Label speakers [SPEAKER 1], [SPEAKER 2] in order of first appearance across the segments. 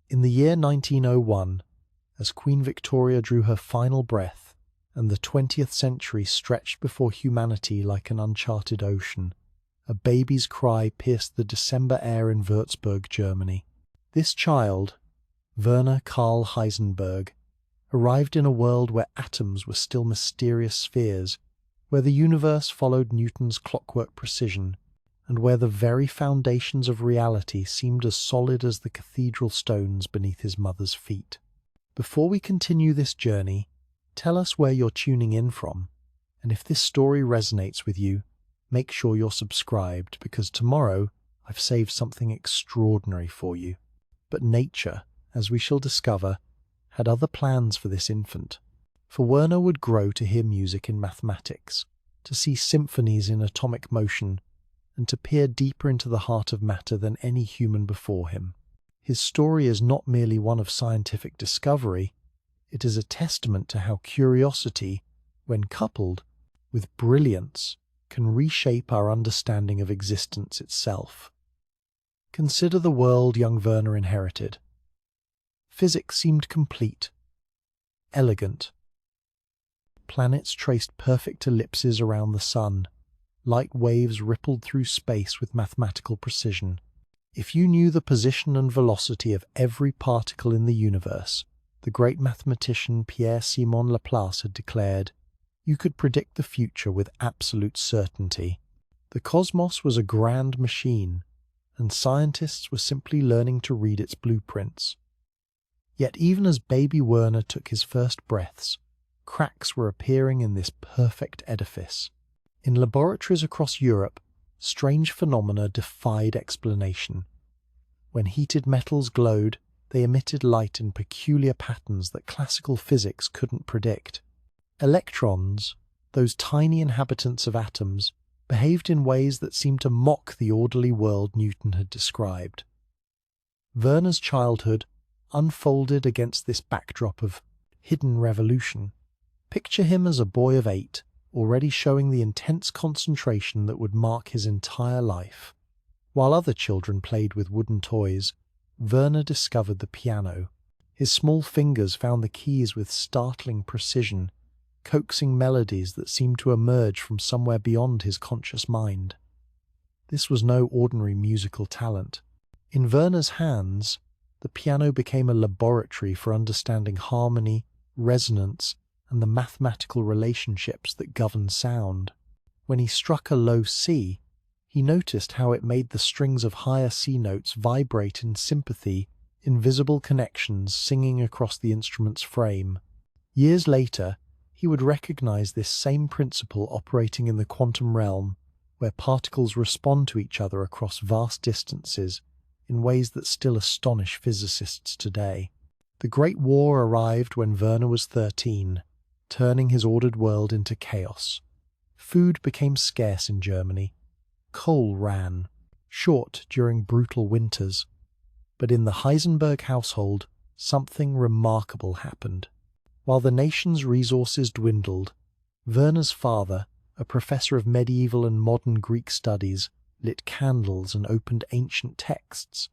[SPEAKER 1] In the year 1901, as Queen Victoria drew her final breath and the 20th century stretched before humanity like an uncharted ocean, a baby's cry pierced the December air in Würzburg, Germany. This child, Werner Karl Heisenberg, arrived in a world where atoms were still mysterious spheres, where the universe followed Newton's clockwork precision, and where the very foundations of reality seemed as solid as the cathedral stones beneath his mother's feet. Before we continue this journey, tell us where you're tuning in from, and if this story resonates with you, make sure you're subscribed, because tomorrow I've saved something extraordinary for you. But nature, as we shall discover, had other plans for this infant. For Werner would grow to hear music in mathematics, to see symphonies in atomic motion, and to peer deeper into the heart of matter than any human before him. His story is not merely one of scientific discovery, it is a testament to how curiosity, when coupled with brilliance, can reshape our understanding of existence itself. Consider the world young Werner inherited. Physics seemed complete, elegant. Planets traced perfect ellipses around the sun. Light waves rippled through space with mathematical precision. If you knew the position and velocity of every particle in the universe, the great mathematician Pierre-Simon Laplace had declared, you could predict the future with absolute certainty. The cosmos was a grand machine, and scientists were simply learning to read its blueprints. Yet even as baby Werner took his first breaths, cracks were appearing in this perfect edifice. In laboratories across Europe, strange phenomena defied explanation. When heated metals glowed, they emitted light in peculiar patterns that classical physics couldn't predict. Electrons, those tiny inhabitants of atoms, behaved in ways that seemed to mock the orderly world Newton had described. Werner's childhood unfolded against this backdrop of hidden revolution. Picture him as a boy of 8, already showing the intense concentration that would mark his entire life. While other children played with wooden toys, Werner discovered the piano. His small fingers found the keys with startling precision, coaxing melodies that seemed to emerge from somewhere beyond his conscious mind. This was no ordinary musical talent. In Werner's hands, the piano became a laboratory for understanding harmony, resonance, and the mathematical relationships that govern sound. When he struck a low C, he noticed how it made the strings of higher C notes vibrate in sympathy, invisible connections singing across the instrument's frame. Years later, he would recognize this same principle operating in the quantum realm, where particles respond to each other across vast distances in ways that still astonish physicists today. The Great War arrived when Werner was 13, turning his ordered world into chaos. Food became scarce in Germany. Coal ran short during brutal winters. But in the Heisenberg household, something remarkable happened. While the nation's resources dwindled, Werner's father, a professor of medieval and modern Greek studies, lit candles and opened ancient texts.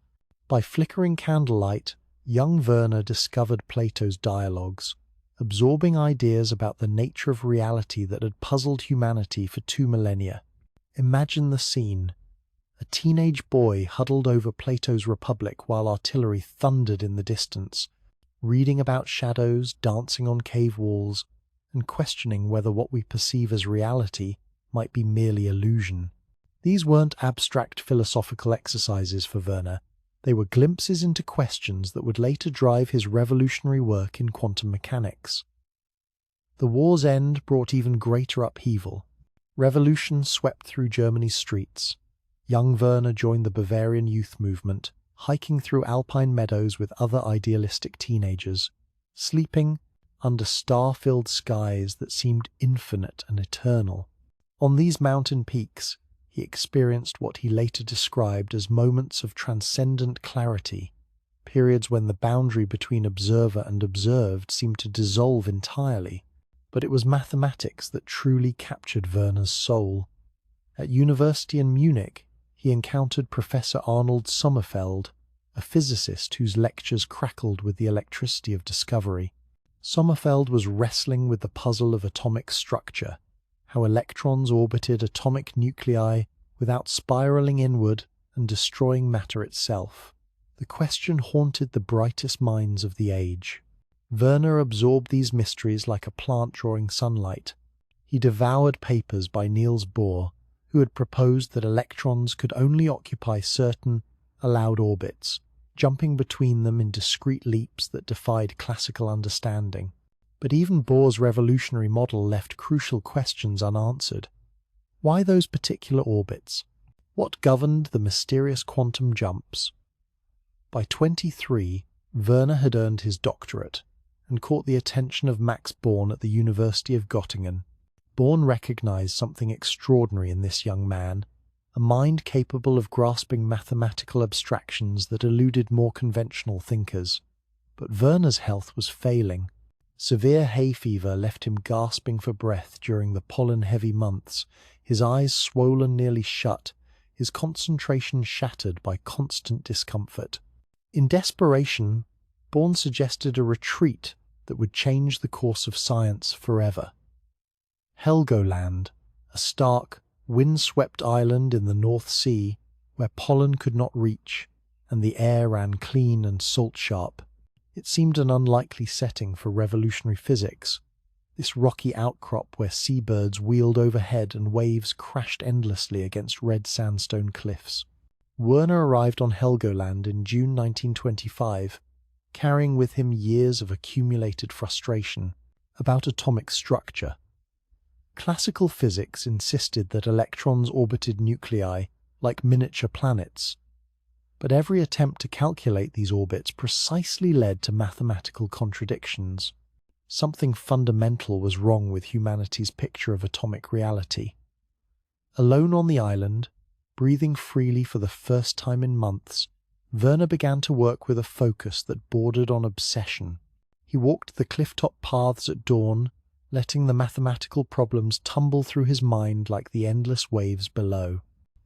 [SPEAKER 1] By flickering candlelight, young Werner discovered Plato's dialogues, absorbing ideas about the nature of reality that had puzzled humanity for 2 millennia. Imagine the scene. A teenage boy huddled over Plato's Republic while artillery thundered in the distance, reading about shadows dancing on cave walls, and questioning whether what we perceive as reality might be merely illusion. These weren't abstract philosophical exercises for Werner. They were glimpses into questions that would later drive his revolutionary work in quantum mechanics. The war's end brought even greater upheaval. Revolution swept through Germany's streets. Young Werner joined the Bavarian youth movement, hiking through alpine meadows with other idealistic teenagers, sleeping under star-filled skies that seemed infinite and eternal. On these mountain peaks, he experienced what he later described as moments of transcendent clarity, periods when the boundary between observer and observed seemed to dissolve entirely. But it was mathematics that truly captured Werner's soul. At university in Munich, he encountered Professor Arnold Sommerfeld, a physicist whose lectures crackled with the electricity of discovery. Sommerfeld was wrestling with the puzzle of atomic structure, how electrons orbited atomic nuclei without spiraling inward and destroying matter itself. The question haunted the brightest minds of the age. Werner absorbed these mysteries like a plant drawing sunlight. He devoured papers by Niels Bohr, who had proposed that electrons could only occupy certain allowed orbits, jumping between them in discrete leaps that defied classical understanding. But even Bohr's revolutionary model left crucial questions unanswered. Why those particular orbits? What governed the mysterious quantum jumps? By 23, Werner had earned his doctorate and caught the attention of Max Born at the University of Göttingen. Born recognized something extraordinary in this young man, a mind capable of grasping mathematical abstractions that eluded more conventional thinkers. But Werner's health was failing. Severe hay fever left him gasping for breath during the pollen-heavy months, his eyes swollen nearly shut, his concentration shattered by constant discomfort. In desperation, Born suggested a retreat that would change the course of science forever. Helgoland, a stark, wind-swept island in the North Sea where pollen could not reach and the air ran clean and salt-sharp. It seemed an unlikely setting for revolutionary physics, this rocky outcrop where seabirds wheeled overhead and waves crashed endlessly against red sandstone cliffs. Werner arrived on Helgoland in June 1925, carrying with him years of accumulated frustration about atomic structure. Classical physics insisted that electrons orbited nuclei like miniature planets, but every attempt to calculate these orbits precisely led to mathematical contradictions. Something fundamental was wrong with humanity's picture of atomic reality. Alone on the island, breathing freely for the first time in months, Werner began to work with a focus that bordered on obsession. He walked the cliff-top paths at dawn, letting the mathematical problems tumble through his mind like the endless waves below.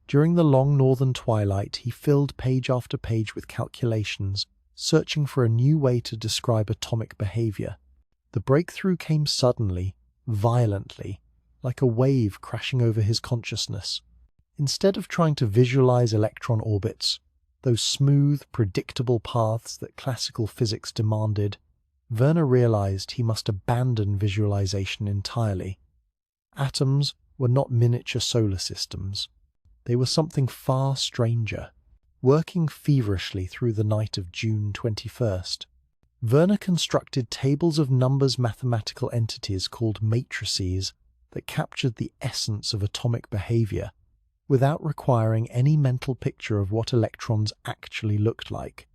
[SPEAKER 1] During the long northern twilight, he filled page after page with calculations, searching for a new way to describe atomic behavior. The breakthrough came suddenly, violently, like a wave crashing over his consciousness. Instead of trying to visualize electron orbits, those smooth, predictable paths that classical physics demanded, Werner realized he must abandon visualization entirely. Atoms were not miniature solar systems. They were something far stranger. Working feverishly through the night of June 21st, Werner constructed tables of numbers mathematical entities called matrices that captured the essence of atomic behavior, without requiring any mental picture of what electrons actually looked like.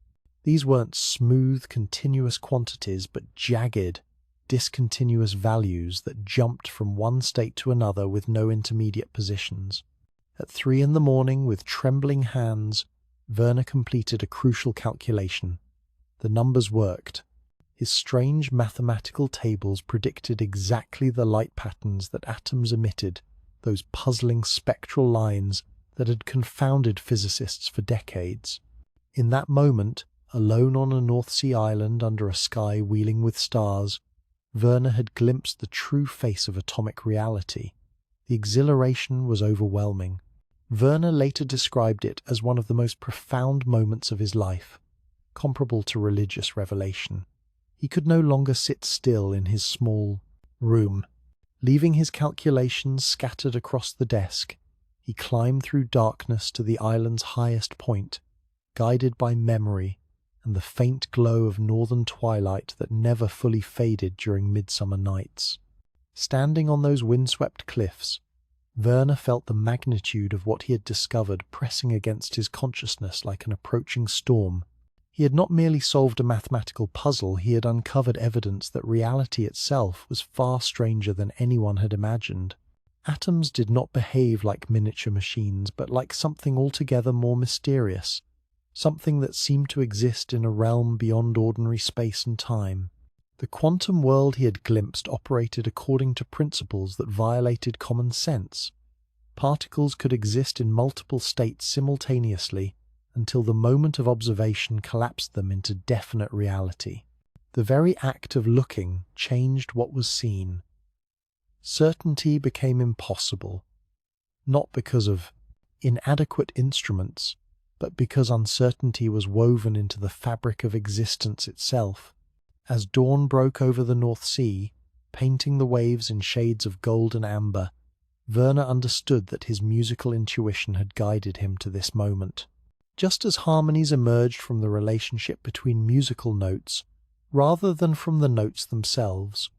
[SPEAKER 1] These weren't smooth, continuous quantities, but jagged, discontinuous values that jumped from one state to another with no intermediate positions. At 3 a.m, with trembling hands, Werner completed a crucial calculation. The numbers worked. His strange mathematical tables predicted exactly the light patterns that atoms emitted, those puzzling spectral lines that had confounded physicists for decades. In that moment, alone on a North Sea island under a sky wheeling with stars, Werner had glimpsed the true face of atomic reality. The exhilaration was overwhelming. Werner later described it as one of the most profound moments of his life, comparable to religious revelation. He could no longer sit still in his small room. Leaving his calculations scattered across the desk, he climbed through darkness to the island's highest point, guided by memory and the faint glow of northern twilight that never fully faded during midsummer nights. Standing on those windswept cliffs, Werner felt the magnitude of what he had discovered pressing against his consciousness like an approaching storm. He had not merely solved a mathematical puzzle, he had uncovered evidence that reality itself was far stranger than anyone had imagined. Atoms did not behave like miniature machines, but like something altogether more mysterious, something that seemed to exist in a realm beyond ordinary space and time. The quantum world he had glimpsed operated according to principles that violated common sense. Particles could exist in multiple states simultaneously, until the moment of observation collapsed them into definite reality. The very act of looking changed what was seen. Certainty became impossible, not because of inadequate instruments, but because uncertainty was woven into the fabric of existence itself. As dawn broke over the North Sea, painting the waves in shades of gold and amber, Werner understood that his musical intuition had guided him to this moment. Just as harmonies emerged from the relationship between musical notes, rather than from the notes themselves,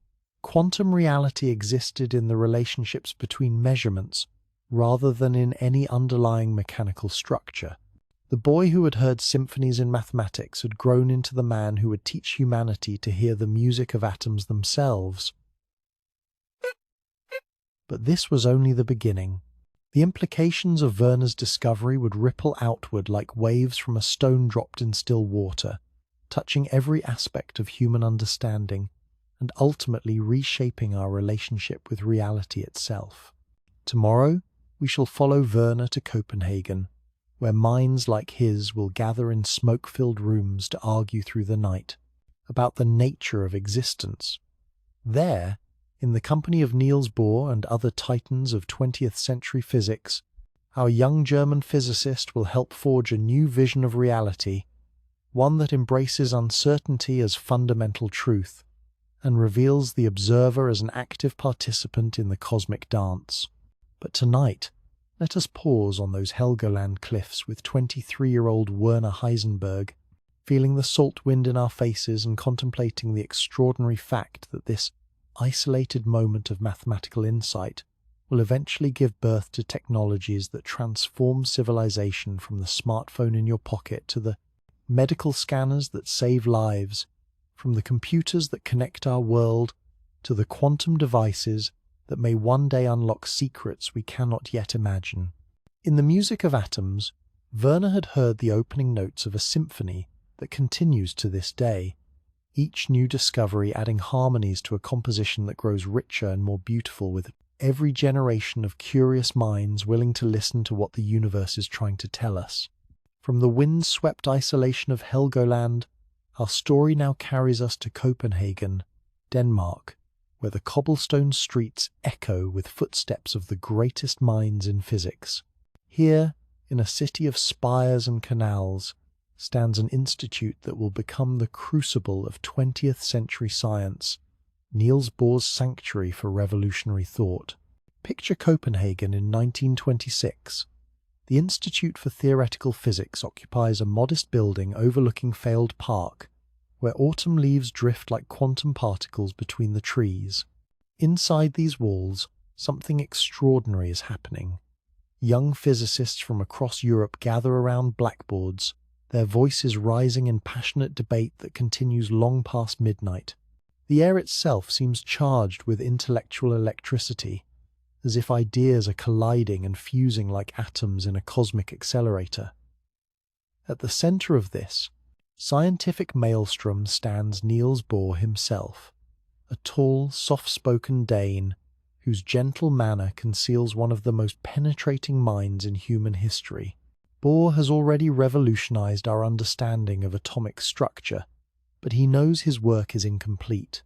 [SPEAKER 1] quantum reality existed in the relationships between measurements, rather than in any underlying mechanical structure. The boy who had heard symphonies in mathematics had grown into the man who would teach humanity to hear the music of atoms themselves. But this was only the beginning. The implications of Werner's discovery would ripple outward like waves from a stone dropped in still water, touching every aspect of human understanding and ultimately reshaping our relationship with reality itself. Tomorrow, we shall follow Werner to Copenhagen, where minds like his will gather in smoke-filled rooms to argue through the night about the nature of existence. There, in the company of Niels Bohr and other titans of 20th century physics, our young German physicist will help forge a new vision of reality, one that embraces uncertainty as fundamental truth and reveals the observer as an active participant in the cosmic dance. But tonight, let us pause on those Helgoland cliffs with 23-year-old Werner Heisenberg, feeling the salt wind in our faces and contemplating the extraordinary fact that this isolated moment of mathematical insight will eventually give birth to technologies that transform civilization, from the smartphone in your pocket to the medical scanners that save lives, from the computers that connect our world to the quantum devices that may one day unlock secrets we cannot yet imagine. In the music of atoms, Werner had heard the opening notes of a symphony that continues to this day, each new discovery adding harmonies to a composition that grows richer and more beautiful with every generation of curious minds willing to listen to what the universe is trying to tell us. From the wind-swept isolation of Helgoland, our story now carries us to Copenhagen, Denmark, where the cobblestone streets echo with footsteps of the greatest minds in physics. Here, in a city of spires and canals, stands an institute that will become the crucible of 20th century science, Niels Bohr's sanctuary for revolutionary thought. Picture Copenhagen in 1926. The Institute for Theoretical Physics occupies a modest building overlooking Failed Park, where autumn leaves drift like quantum particles between the trees. Inside these walls, something extraordinary is happening. Young physicists from across Europe gather around blackboards, their voices rising in passionate debate that continues long past midnight. The air itself seems charged with intellectual electricity, as if ideas are colliding and fusing like atoms in a cosmic accelerator. At the center of this scientific maelstrom stands Niels Bohr himself, a tall, soft-spoken Dane whose gentle manner conceals one of the most penetrating minds in human history. Bohr has already revolutionized our understanding of atomic structure, but he knows his work is incomplete.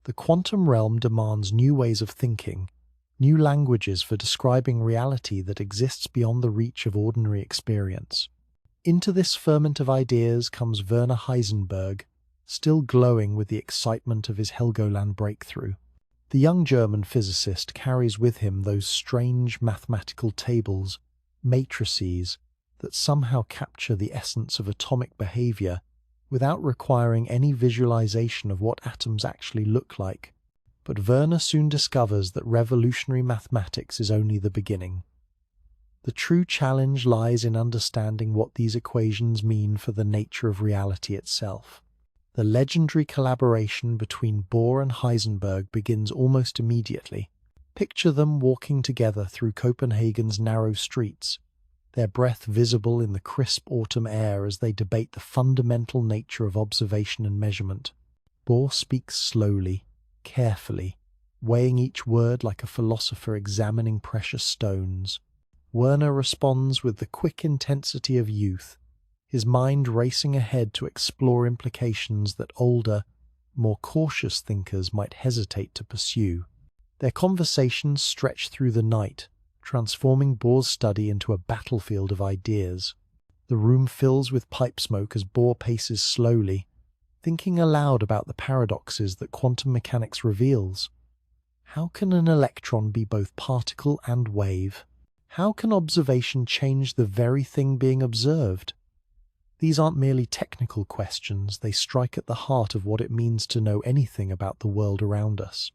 [SPEAKER 1] The quantum realm demands new ways of thinking, new languages for describing reality that exists beyond the reach of ordinary experience. Into this ferment of ideas comes Werner Heisenberg, still glowing with the excitement of his Helgoland breakthrough. The young German physicist carries with him those strange mathematical tables, matrices, that somehow capture the essence of atomic behavior without requiring any visualization of what atoms actually look like. But Werner soon discovers that revolutionary mathematics is only the beginning. The true challenge lies in understanding what these equations mean for the nature of reality itself. The legendary collaboration between Bohr and Heisenberg begins almost immediately. Picture them walking together through Copenhagen's narrow streets, their breath visible in the crisp autumn air as they debate the fundamental nature of observation and measurement. Bohr speaks slowly, carefully, weighing each word like a philosopher examining precious stones. Werner responds with the quick intensity of youth, his mind racing ahead to explore implications that older, more cautious thinkers might hesitate to pursue. Their conversations stretch through the night, transforming Bohr's study into a battlefield of ideas. The room fills with pipe smoke as Bohr paces slowly, thinking aloud about the paradoxes that quantum mechanics reveals. How can an electron be both particle and wave? How can observation change the very thing being observed? These aren't merely technical questions, they strike at the heart of what it means to know anything about the world around us.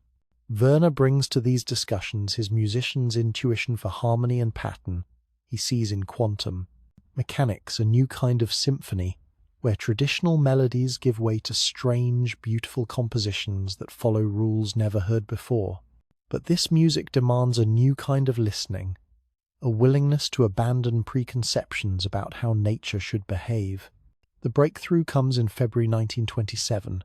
[SPEAKER 1] Werner brings to these discussions his musician's intuition for harmony and pattern he sees in quantum mechanics, a new kind of symphony, where traditional melodies give way to strange, beautiful compositions that follow rules never heard before. But this music demands a new kind of listening, a willingness to abandon preconceptions about how nature should behave. The breakthrough comes in February 1927,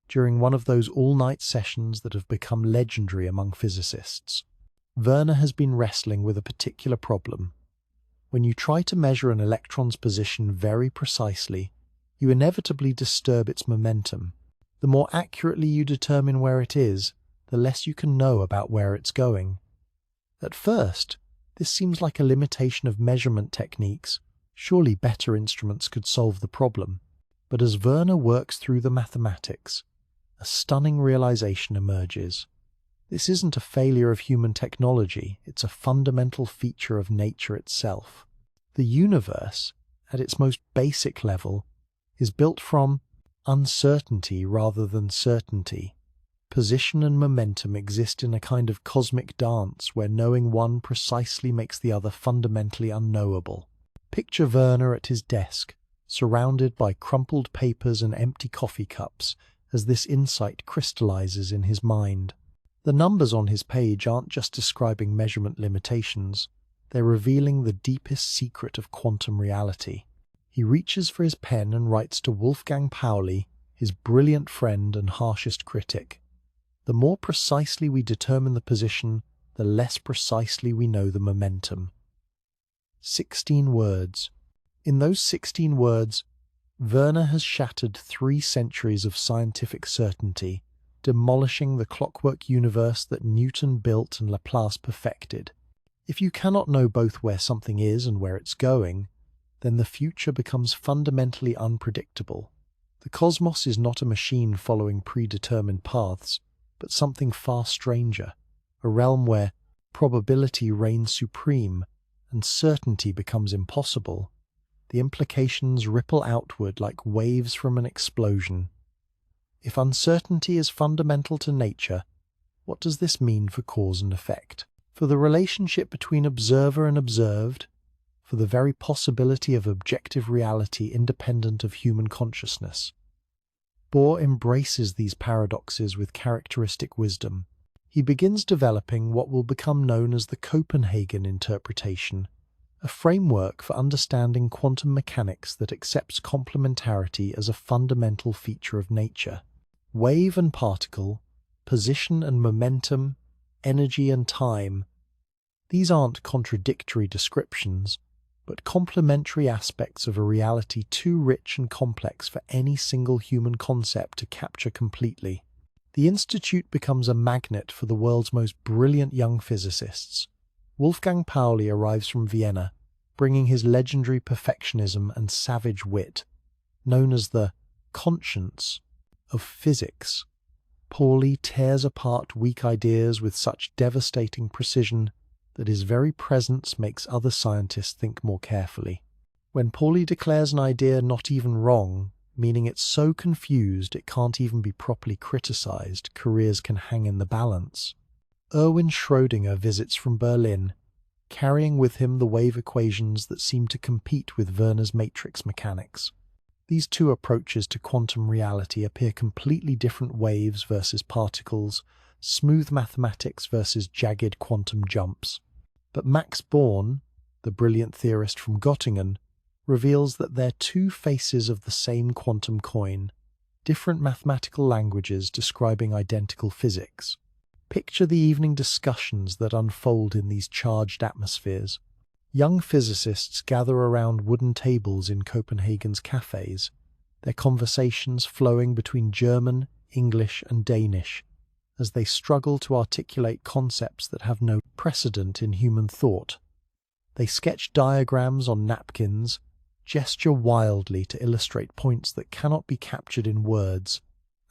[SPEAKER 1] during one of those all-night sessions that have become legendary among physicists. Werner has been wrestling with a particular problem. When you try to measure an electron's position very precisely, you inevitably disturb its momentum. The more accurately you determine where it is, the less you can know about where it's going. At first, this seems like a limitation of measurement techniques. Surely better instruments could solve the problem. But as Werner works through the mathematics, a stunning realization emerges. This isn't a failure of human technology, it's a fundamental feature of nature itself. The universe, at its most basic level, is built from uncertainty rather than certainty. Position and momentum exist in a kind of cosmic dance where knowing one precisely makes the other fundamentally unknowable. Picture Werner at his desk, surrounded by crumpled papers and empty coffee cups, as this insight crystallizes in his mind. The numbers on his page aren't just describing measurement limitations, they're revealing the deepest secret of quantum reality. He reaches for his pen and writes to Wolfgang Pauli, his brilliant friend and harshest critic. The more precisely we determine the position, the less precisely we know the momentum. 16 words. In those 16 words, Werner has shattered 3 centuries of scientific certainty, demolishing the clockwork universe that Newton built and Laplace perfected. If you cannot know both where something is and where it's going, then the future becomes fundamentally unpredictable. The cosmos is not a machine following predetermined paths, but something far stranger, a realm where probability reigns supreme and certainty becomes impossible. The implications ripple outward like waves from an explosion. If uncertainty is fundamental to nature, what does this mean for cause and effect? For the relationship between observer and observed? For the very possibility of objective reality independent of human consciousness? Bohr embraces these paradoxes with characteristic wisdom. He begins developing what will become known as the Copenhagen interpretation, a framework for understanding quantum mechanics that accepts complementarity as a fundamental feature of nature. Wave and particle, position and momentum, energy and time, these aren't contradictory descriptions, but complementary aspects of a reality too rich and complex for any single human concept to capture completely. The Institute becomes a magnet for the world's most brilliant young physicists. Wolfgang Pauli arrives from Vienna, bringing his legendary perfectionism and savage wit, known as the conscience of physics. Pauli tears apart weak ideas with such devastating precision that his very presence makes other scientists think more carefully. When Pauli declares an idea not even wrong, meaning it's so confused it can't even be properly criticized, careers can hang in the balance. Erwin Schrödinger visits from Berlin, carrying with him the wave equations that seem to compete with Werner's matrix mechanics. These two approaches to quantum reality appear completely different: waves versus particles, smooth mathematics versus jagged quantum jumps. But Max Born, the brilliant theorist from Göttingen, reveals that they're two faces of the same quantum coin, different mathematical languages describing identical physics. Picture the evening discussions that unfold in these charged atmospheres. Young physicists gather around wooden tables in Copenhagen's cafes, their conversations flowing between German, English, and Danish, as they struggle to articulate concepts that have no precedent in human thought. They sketch diagrams on napkins, gesture wildly to illustrate points that cannot be captured in words,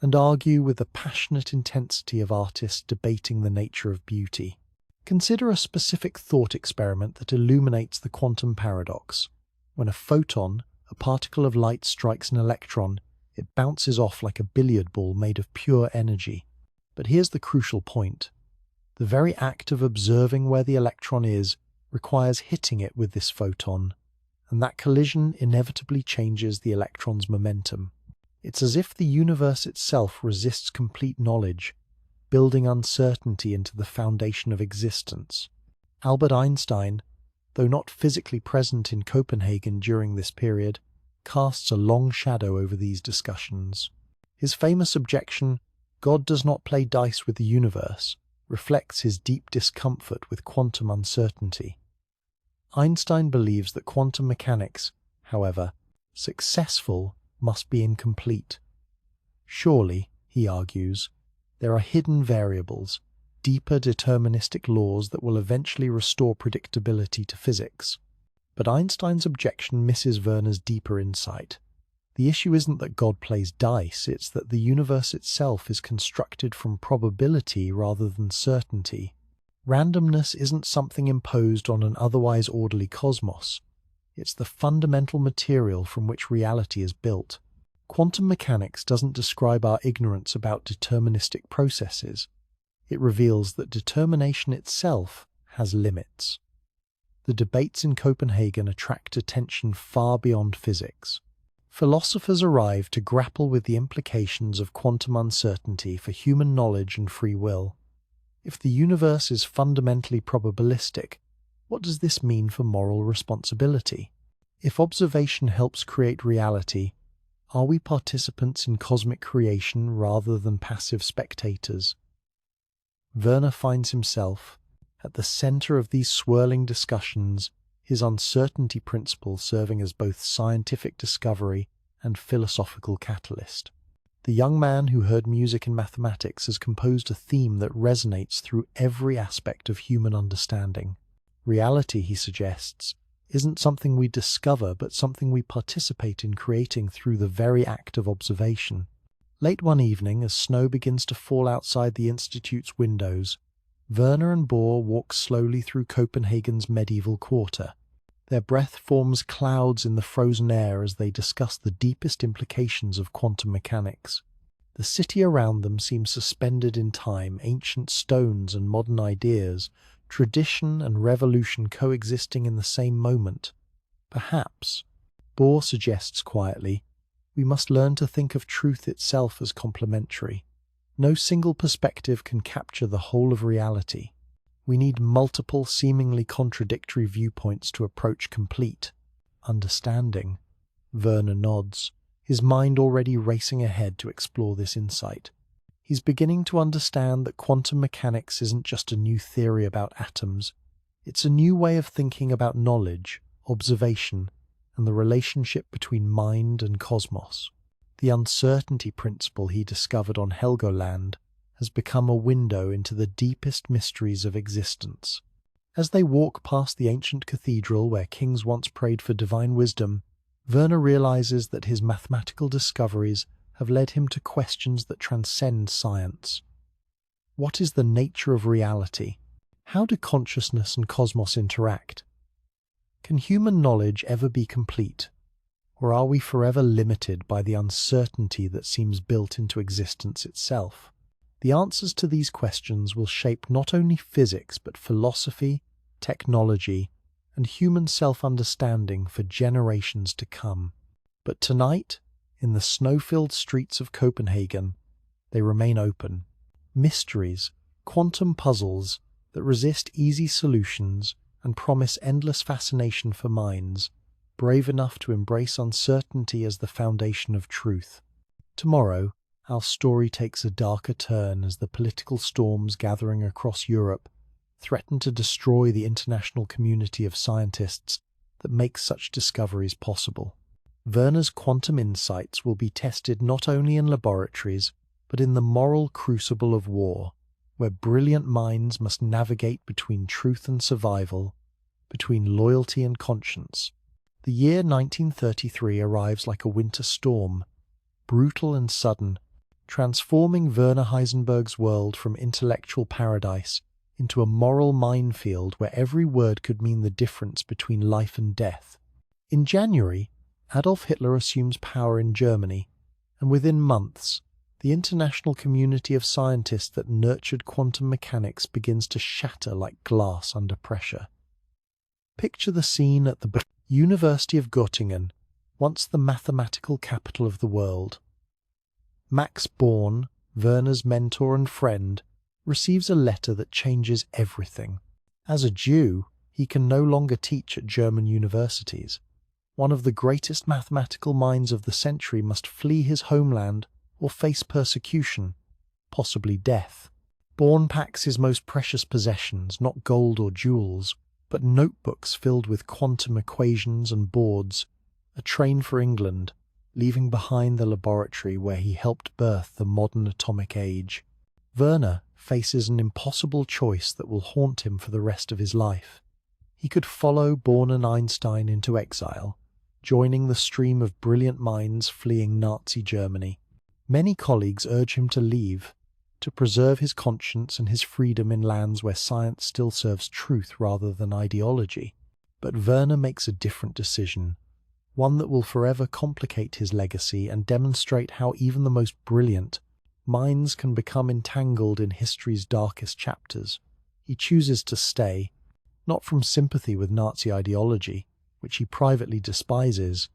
[SPEAKER 1] and argue with the passionate intensity of artists debating the nature of beauty. Consider a specific thought experiment that illuminates the quantum paradox. When a photon, a particle of light, strikes an electron, it bounces off like a billiard ball made of pure energy. But here's the crucial point. The very act of observing where the electron is requires hitting it with this photon, and that collision inevitably changes the electron's momentum. It's as if the universe itself resists complete knowledge, building uncertainty into the foundation of existence. Albert Einstein, though not physically present in Copenhagen during this period, casts a long shadow over these discussions. His famous objection, "God does not play dice with the universe," reflects his deep discomfort with quantum uncertainty. Einstein believes that quantum mechanics, however, successful, must be incomplete. Surely, he argues, there are hidden variables, deeper deterministic laws that will eventually restore predictability to physics. But Einstein's objection misses Werner's deeper insight. The issue isn't that God plays dice, it's that the universe itself is constructed from probability rather than certainty. Randomness isn't something imposed on an otherwise orderly cosmos. It's the fundamental material from which reality is built. Quantum mechanics doesn't describe our ignorance about deterministic processes. It reveals that determination itself has limits. The debates in Copenhagen attract attention far beyond physics. Philosophers arrive to grapple with the implications of quantum uncertainty for human knowledge and free will. If the universe is fundamentally probabilistic, what does this mean for moral responsibility? If observation helps create reality, are we participants in cosmic creation rather than passive spectators? Werner finds himself at the center of these swirling discussions, his uncertainty principle serving as both scientific discovery and philosophical catalyst. The young man who heard music and mathematics has composed a theme that resonates through every aspect of human understanding. Reality, he suggests, isn't something we discover, but something we participate in creating through the very act of observation. Late one evening, as snow begins to fall outside the Institute's windows, Werner and Bohr walk slowly through Copenhagen's medieval quarter. Their breath forms clouds in the frozen air as they discuss the deepest implications of quantum mechanics. The city around them seems suspended in time, ancient stones and modern ideas, tradition and revolution coexisting in the same moment. Perhaps, Bohr suggests quietly, we must learn to think of truth itself as complementary. No single perspective can capture the whole of reality. We need multiple, seemingly contradictory viewpoints to approach complete understanding. Werner nods, his mind already racing ahead to explore this insight. He's beginning to understand that quantum mechanics isn't just a new theory about atoms. It's a new way of thinking about knowledge, observation, and the relationship between mind and cosmos. The uncertainty principle he discovered on Helgoland has become a window into the deepest mysteries of existence. As they walk past the ancient cathedral where kings once prayed for divine wisdom, Werner realizes that his mathematical discoveries have led him to questions that transcend science. What is the nature of reality? How do consciousness and cosmos interact? Can human knowledge ever be complete? Or are we forever limited by the uncertainty that seems built into existence itself? The answers to these questions will shape not only physics but philosophy, technology, and human self-understanding for generations to come. But tonight, in the snow-filled streets of Copenhagen, they remain open. Mysteries, quantum puzzles that resist easy solutions and promise endless fascination for minds, brave enough to embrace uncertainty as the foundation of truth. Tomorrow, our story takes a darker turn as the political storms gathering across Europe threaten to destroy the international community of scientists that makes such discoveries possible. Werner's quantum insights will be tested not only in laboratories, but in the moral crucible of war, where brilliant minds must navigate between truth and survival, between loyalty and conscience. The year 1933 arrives like a winter storm, brutal and sudden, transforming Werner Heisenberg's world from intellectual paradise into a moral minefield where every word could mean the difference between life and death. In January, Adolf Hitler assumes power in Germany, and within months, the international community of scientists that nurtured quantum mechanics begins to shatter like glass under pressure. Picture the scene at the University of Göttingen, once the mathematical capital of the world. Max Born, Werner's mentor and friend, receives a letter that changes everything. As a Jew, he can no longer teach at German universities. One of the greatest mathematical minds of the century must flee his homeland or face persecution, possibly death. Born packs his most precious possessions, not gold or jewels, but notebooks filled with quantum equations and boards, a train for England, leaving behind the laboratory where he helped birth the modern atomic age. Werner faces an impossible choice that will haunt him for the rest of his life. He could follow Born and Einstein into exile, joining the stream of brilliant minds fleeing Nazi Germany. Many colleagues urge him to leave, to preserve his conscience and his freedom in lands where science still serves truth rather than ideology. But Werner makes a different decision, one that will forever complicate his legacy and demonstrate how even the most brilliant minds can become entangled in history's darkest chapters. He chooses to stay, not from sympathy with Nazi ideology, which he privately despises,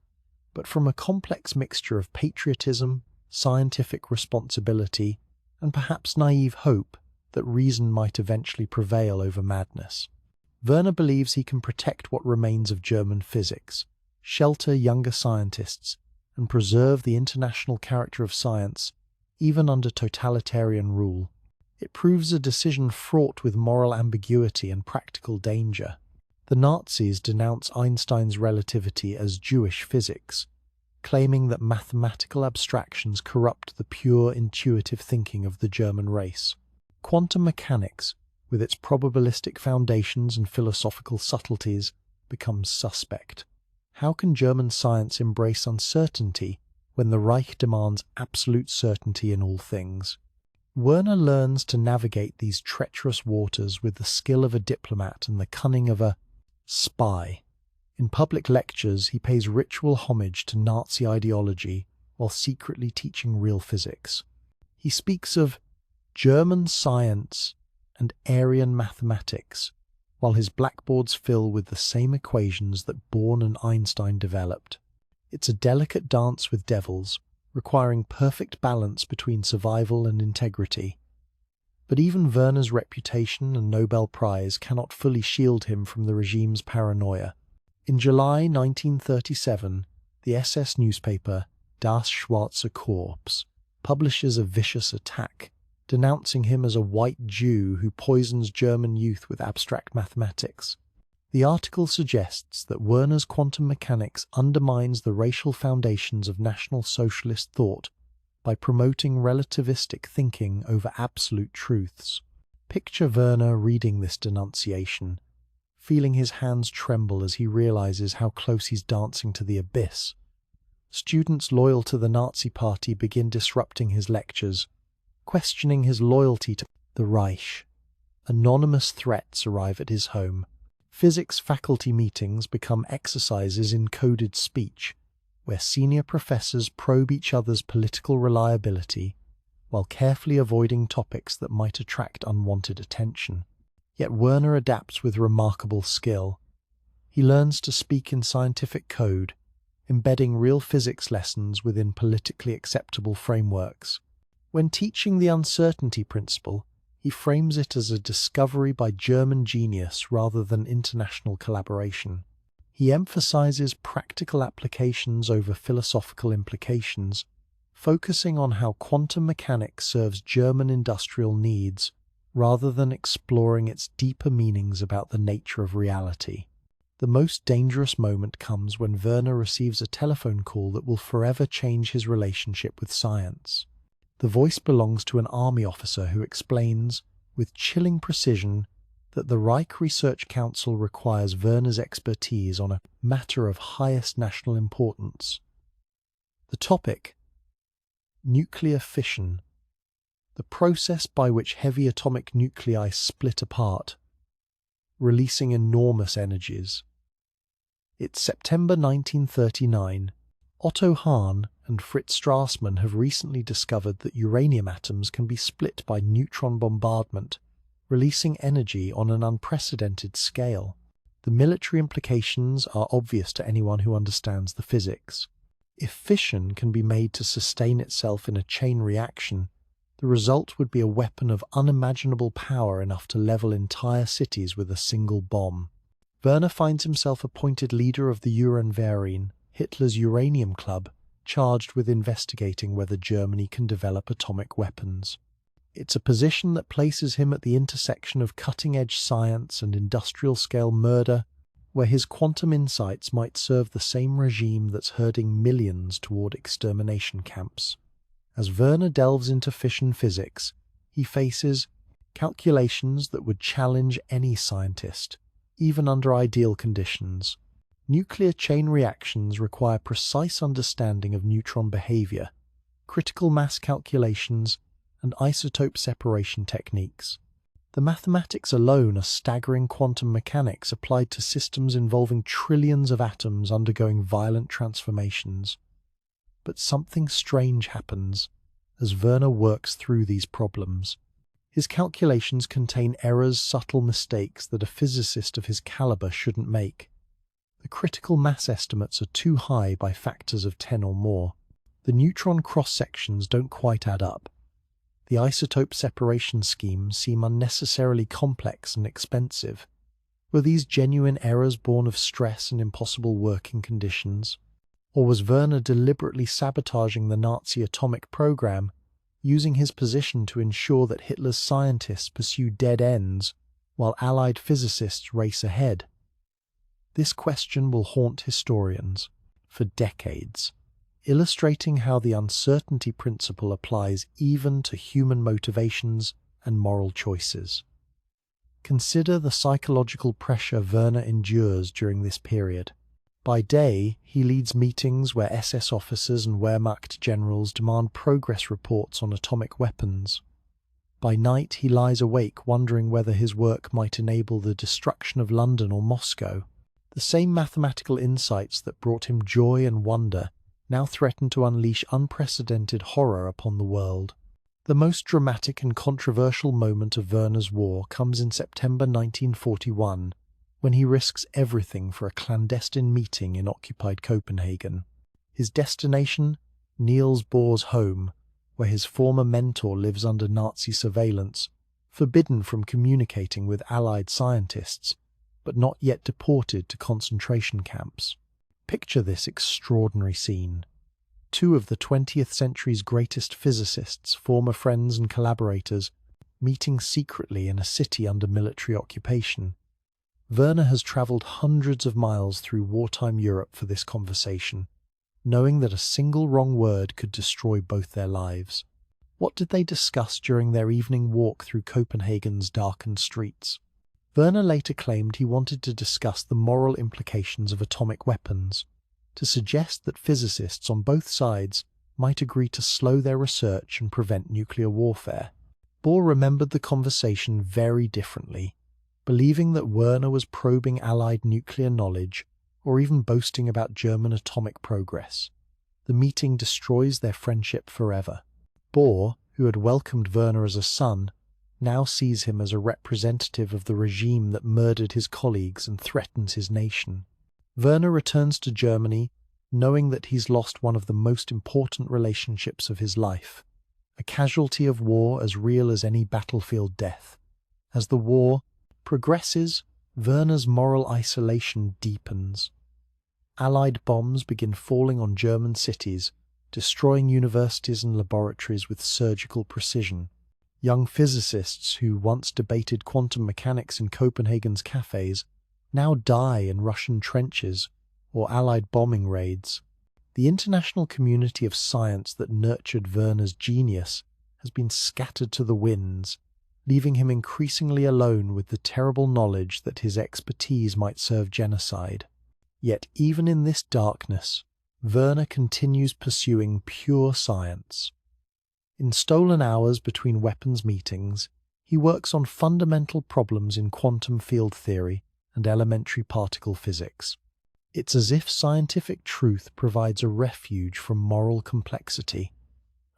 [SPEAKER 1] but from a complex mixture of patriotism, scientific responsibility, and perhaps naive hope that reason might eventually prevail over madness. Werner believes he can protect what remains of German physics, shelter younger scientists, and preserve the international character of science, even under totalitarian rule. It proves a decision fraught with moral ambiguity and practical danger. The Nazis denounce Einstein's relativity as Jewish physics, claiming that mathematical abstractions corrupt the pure intuitive thinking of the German race. Quantum mechanics, with its probabilistic foundations and philosophical subtleties, becomes suspect. How can German science embrace uncertainty when the Reich demands absolute certainty in all things? Werner learns to navigate these treacherous waters with the skill of a diplomat and the cunning of a spy. In public lectures, he pays ritual homage to Nazi ideology while secretly teaching real physics. He speaks of German science and Aryan mathematics, while his blackboards fill with the same equations that Born and Einstein developed. It's a delicate dance with devils, requiring perfect balance between survival and integrity. But even Werner's reputation and Nobel Prize cannot fully shield him from the regime's paranoia. In July 1937, the SS newspaper Das Schwarze Korps publishes a vicious attack, denouncing him as a white Jew who poisons German youth with abstract mathematics. The article suggests that Werner's quantum mechanics undermines the racial foundations of National Socialist thought by promoting relativistic thinking over absolute truths. Picture Werner reading this denunciation, feeling his hands tremble as he realizes how close he's dancing to the abyss. Students loyal to the Nazi Party begin disrupting his lectures, questioning his loyalty to the Reich. Anonymous threats arrive at his home. Physics faculty meetings become exercises in coded speech, where senior professors probe each other's political reliability while carefully avoiding topics that might attract unwanted attention. Yet Werner adapts with remarkable skill. He learns to speak in scientific code, embedding real physics lessons within politically acceptable frameworks. When teaching the uncertainty principle, he frames it as a discovery by German genius rather than international collaboration. He emphasizes practical applications over philosophical implications, focusing on how quantum mechanics serves German industrial needs rather than exploring its deeper meanings about the nature of reality. The most dangerous moment comes when Werner receives a telephone call that will forever change his relationship with science. The voice belongs to an army officer who explains, with chilling precision, that the Reich Research Council requires Werner's expertise on a matter of highest national importance. The topic: nuclear fission, the process by which heavy atomic nuclei split apart, releasing enormous energies. It's September 1939. Otto Hahn and Fritz Strassmann have recently discovered that uranium atoms can be split by neutron bombardment, releasing energy on an unprecedented scale. The military implications are obvious to anyone who understands the physics. If fission can be made to sustain itself in a chain reaction, the result would be a weapon of unimaginable power enough to level entire cities with a single bomb. Werner finds himself appointed leader of the Uhrenverein, Hitler's uranium club, charged with investigating whether Germany can develop atomic weapons. It's a position that places him at the intersection of cutting-edge science and industrial-scale murder, where his quantum insights might serve the same regime that's herding millions toward extermination camps. As Werner delves into fission physics, he faces calculations that would challenge any scientist, even under ideal conditions. Nuclear chain reactions require precise understanding of neutron behavior, critical mass calculations, and isotope separation techniques. The mathematics alone are staggering quantum mechanics applied to systems involving trillions of atoms undergoing violent transformations. But something strange happens as Werner works through these problems. His calculations contain errors, subtle mistakes that a physicist of his caliber shouldn't make. The critical mass estimates are too high by factors of 10 or more. The neutron cross-sections don't quite add up. The isotope separation schemes seem unnecessarily complex and expensive. Were these genuine errors born of stress and impossible working conditions? Or was Werner deliberately sabotaging the Nazi atomic program, using his position to ensure that Hitler's scientists pursue dead ends while Allied physicists race ahead? This question will haunt historians for decades, illustrating how the uncertainty principle applies even to human motivations and moral choices. Consider the psychological pressure Werner endures during this period. By day, he leads meetings where SS officers and Wehrmacht generals demand progress reports on atomic weapons. By night, he lies awake wondering whether his work might enable the destruction of London or Moscow. The same mathematical insights that brought him joy and wonder now threaten to unleash unprecedented horror upon the world. The most dramatic and controversial moment of Werner's war comes in September 1941, when he risks everything for a clandestine meeting in occupied Copenhagen. His destination? Niels Bohr's home, where his former mentor lives under Nazi surveillance, forbidden from communicating with Allied scientists, but not yet deported to concentration camps. Picture this extraordinary scene. Two of the 20th century's greatest physicists, former friends and collaborators, meeting secretly in a city under military occupation. Werner has travelled hundreds of miles through wartime Europe for this conversation, knowing that a single wrong word could destroy both their lives. What did they discuss during their evening walk through Copenhagen's darkened streets? Werner later claimed he wanted to discuss the moral implications of atomic weapons, to suggest that physicists on both sides might agree to slow their research and prevent nuclear warfare. Bohr remembered the conversation very differently, believing that Werner was probing Allied nuclear knowledge or even boasting about German atomic progress. The meeting destroys their friendship forever. Bohr, who had welcomed Werner as a son, now sees him as a representative of the regime that murdered his colleagues and threatens his nation. Werner returns to Germany, knowing that he's lost one of the most important relationships of his life, a casualty of war as real as any battlefield death. As the war progresses, Werner's moral isolation deepens. Allied bombs begin falling on German cities, destroying universities and laboratories with surgical precision. Young physicists who once debated quantum mechanics in Copenhagen's cafes now die in Russian trenches or Allied bombing raids. The international community of science that nurtured Werner's genius has been scattered to the winds, leaving him increasingly alone with the terrible knowledge that his expertise might serve genocide. Yet even in this darkness, Werner continues pursuing pure science. In stolen hours between weapons meetings, he works on fundamental problems in quantum field theory and elementary particle physics. It's as if scientific truth provides a refuge from moral complexity,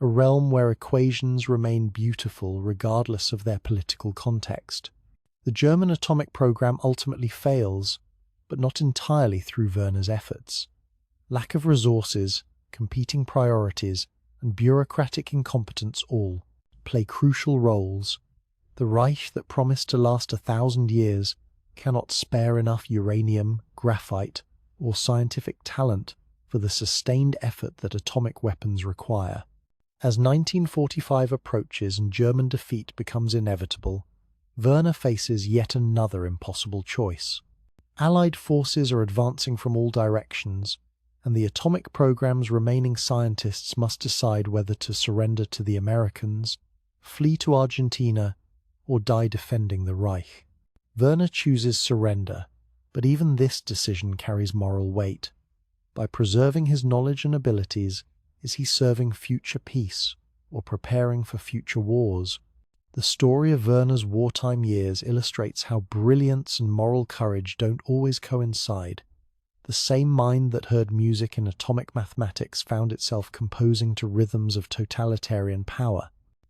[SPEAKER 1] a realm where equations remain beautiful regardless of their political context. The German atomic program ultimately fails, but not entirely through Werner's efforts. Lack of resources, competing priorities, and bureaucratic incompetence all play crucial roles. The Reich that promised to last 1,000 years cannot spare enough uranium, graphite, or scientific talent for the sustained effort that atomic weapons require. As 1945 approaches and German defeat becomes inevitable, Werner faces yet another impossible choice. Allied forces are advancing from all directions, and the atomic program's remaining scientists must decide whether to surrender to the Americans, flee to Argentina, or die defending the Reich. Werner chooses surrender, but even this decision carries moral weight. By preserving his knowledge and abilities, is he serving future peace or preparing for future wars? The story of Werner's wartime years illustrates how brilliance and moral courage don't always coincide. The same mind that heard music in atomic mathematics found itself composing to rhythms of totalitarian power.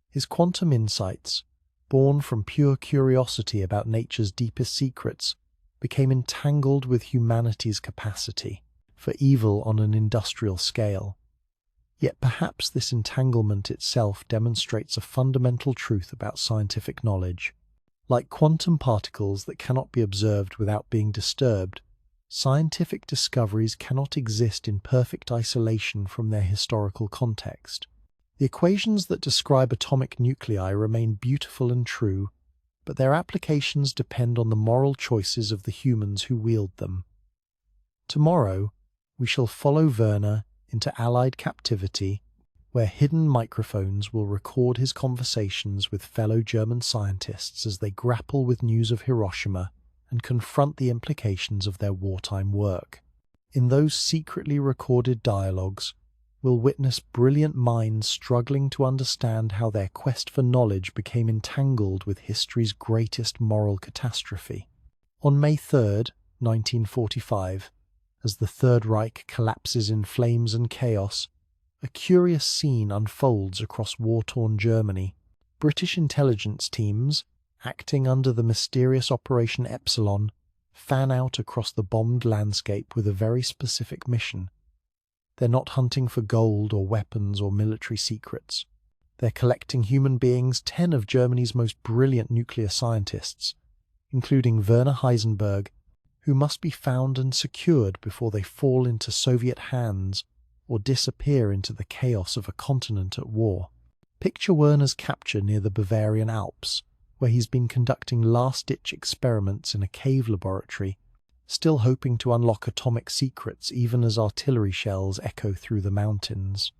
[SPEAKER 1] His quantum insights, born from pure curiosity about nature's deepest secrets, became entangled with humanity's capacity for evil on an industrial scale. Yet perhaps this entanglement itself demonstrates a fundamental truth about scientific knowledge. Like quantum particles that cannot be observed without being disturbed, scientific discoveries cannot exist in perfect isolation from their historical context. The equations that describe atomic nuclei remain beautiful and true, but their applications depend on the moral choices of the humans who wield them. Tomorrow, we shall follow Werner into Allied captivity, where hidden microphones will record his conversations with fellow German scientists as they grapple with news of Hiroshima and confront the implications of their wartime work. In those secretly recorded dialogues, we'll witness brilliant minds struggling to understand how their quest for knowledge became entangled with history's greatest moral catastrophe. On May 3rd, 1945, as the Third Reich collapses in flames and chaos, a curious scene unfolds across war-torn Germany. British intelligence teams, acting under the mysterious Operation Epsilon, fan out across the bombed landscape with a very specific mission. They're not hunting for gold or weapons or military secrets. They're collecting human beings, 10 of Germany's most brilliant nuclear scientists, including Werner Heisenberg, who must be found and secured before they fall into Soviet hands or disappear into the chaos of a continent at war. Picture Werner's capture near the Bavarian Alps, where he's been conducting last-ditch experiments in a cave laboratory, still hoping to unlock atomic secrets even as artillery shells echo through the mountains.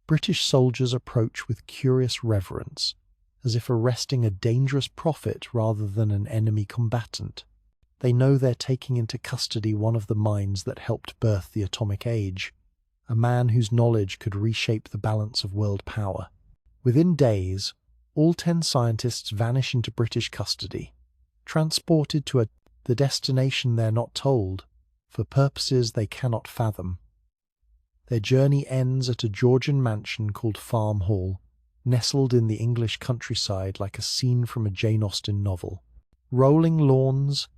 [SPEAKER 1] British soldiers approach with curious reverence, as if arresting a dangerous prophet rather than an enemy combatant. They know they're taking into custody one of the minds that helped birth the atomic age, a man whose knowledge could reshape the balance of world power. Within days, all 10 scientists vanish into British custody, transported to the destination they're not told, for purposes they cannot fathom. Their journey ends at a Georgian mansion called Farm Hall, nestled in the English countryside like a scene from a Jane Austen novel. Rolling lawns,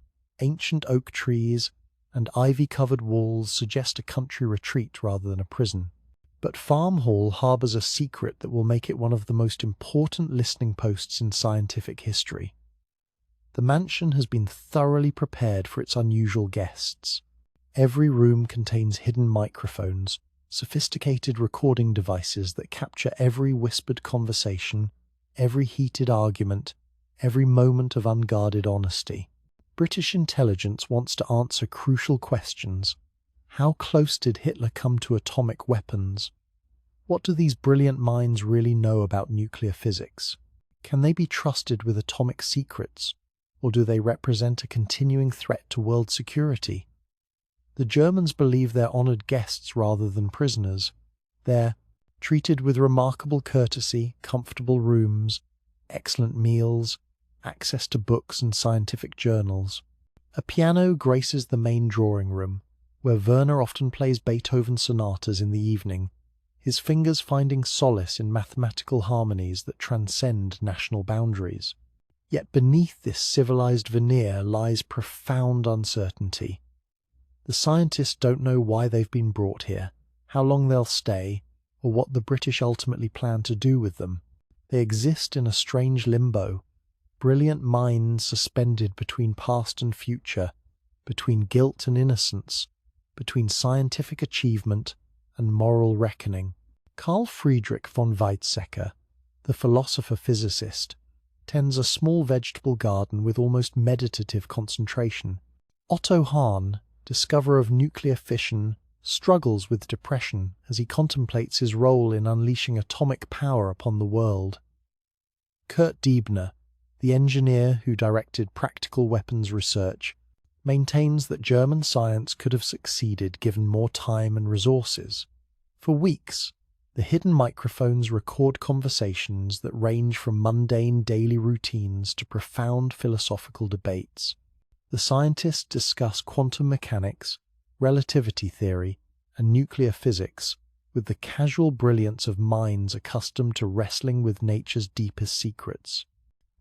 [SPEAKER 1] ancient oak trees, and ivy-covered walls suggest a country retreat rather than a prison. But Farm Hall harbours a secret that will make it one of the most important listening posts in scientific history. The mansion has been thoroughly prepared for its unusual guests. Every room contains hidden microphones, sophisticated recording devices that capture every whispered conversation, every heated argument, every moment of unguarded honesty. British intelligence wants to answer crucial questions. How close did Hitler come to atomic weapons? What do these brilliant minds really know about nuclear physics? Can they be trusted with atomic secrets, or do they represent a continuing threat to world security? The Germans believe they're honored guests rather than prisoners. They're treated with remarkable courtesy, comfortable rooms, excellent meals, access to books and scientific journals. A piano graces the main drawing room, where Werner often plays Beethoven sonatas in the evening, his fingers finding solace in mathematical harmonies that transcend national boundaries. Yet beneath this civilized veneer lies profound uncertainty. The scientists don't know why they've been brought here, how long they'll stay, or what the British ultimately plan to do with them. They exist in a strange limbo, brilliant minds suspended between past and future, between guilt and innocence, between scientific achievement and moral reckoning. Carl Friedrich von Weizsäcker, the philosopher-physicist, tends a small vegetable garden with almost meditative concentration. Otto Hahn, discoverer of nuclear fission, struggles with depression as he contemplates his role in unleashing atomic power upon the world. Kurt Diebner, the engineer who directed practical weapons research, maintains that German science could have succeeded given more time and resources. For weeks, the hidden microphones record conversations that range from mundane daily routines to profound philosophical debates. The scientists discuss quantum mechanics, relativity theory, and nuclear physics with the casual brilliance of minds accustomed to wrestling with nature's deepest secrets.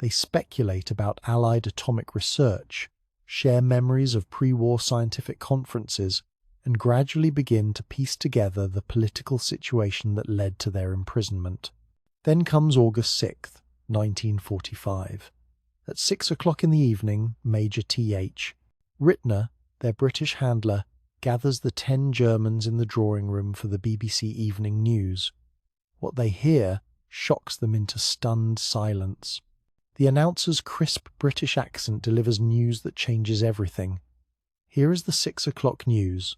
[SPEAKER 1] They speculate about Allied atomic research, share memories of pre-war scientific conferences, and gradually begin to piece together the political situation that led to their imprisonment. Then comes August 6th, 1945. At 6 o'clock in the evening, Major T.H. Rittner, their British handler, gathers the 10 Germans in the drawing room for the BBC Evening News. What they hear shocks them into stunned silence. The announcer's crisp British accent delivers news that changes everything. Here is the 6 o'clock news.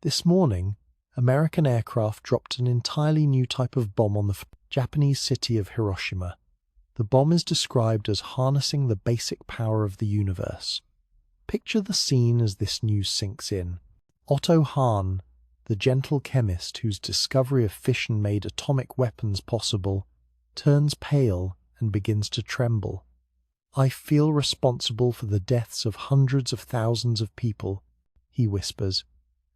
[SPEAKER 1] This morning, American aircraft dropped an entirely new type of bomb on the Japanese city of Hiroshima. The bomb is described as harnessing the basic power of the universe. Picture the scene as this news sinks in. Otto Hahn, the gentle chemist whose discovery of fission made atomic weapons possible, turns pale and begins to tremble. "I feel responsible for the deaths of hundreds of thousands of people," he whispers,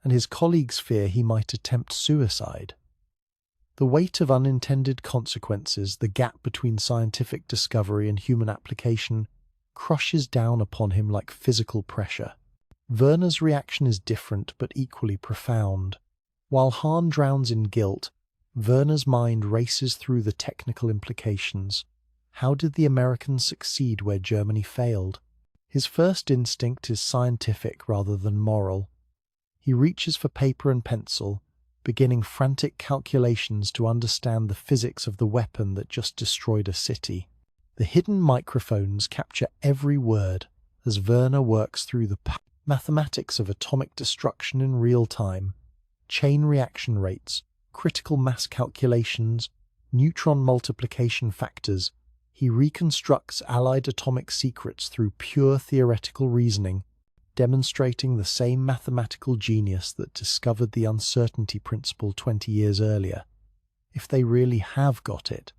[SPEAKER 1] and his colleagues fear he might attempt suicide. The weight of unintended consequences, the gap between scientific discovery and human application, crushes down upon him like physical pressure. Werner's reaction is different but equally profound. While Hahn drowns in guilt, Werner's mind races through the technical implications. How did the Americans succeed where Germany failed? His first instinct is scientific rather than moral. He reaches for paper and pencil, beginning frantic calculations to understand the physics of the weapon that just destroyed a city. The hidden microphones capture every word as Werner works through the mathematics of atomic destruction in real time, chain reaction rates, critical mass calculations, neutron multiplication factors. He reconstructs Allied atomic secrets through pure theoretical reasoning, demonstrating the same mathematical genius that discovered the uncertainty principle 20 years earlier. If they really have got it,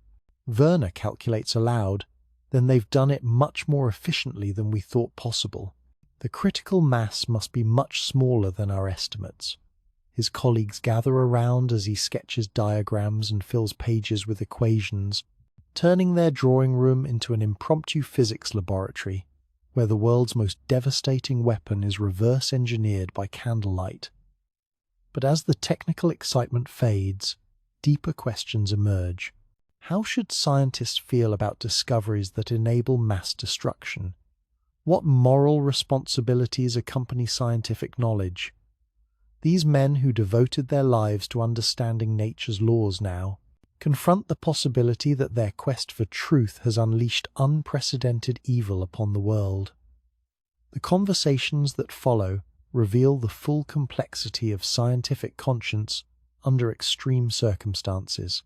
[SPEAKER 1] Werner calculates aloud, then they've done it much more efficiently than we thought possible. The critical mass must be much smaller than our estimates. His colleagues gather around as he sketches diagrams and fills pages with equations, turning their drawing room into an impromptu physics laboratory, where the world's most devastating weapon is reverse-engineered by candlelight. But as the technical excitement fades, deeper questions emerge. How should scientists feel about discoveries that enable mass destruction? What moral responsibilities accompany scientific knowledge? These men who devoted their lives to understanding nature's laws now, confront the possibility that their quest for truth has unleashed unprecedented evil upon the world. The conversations that follow reveal the full complexity of scientific conscience under extreme circumstances.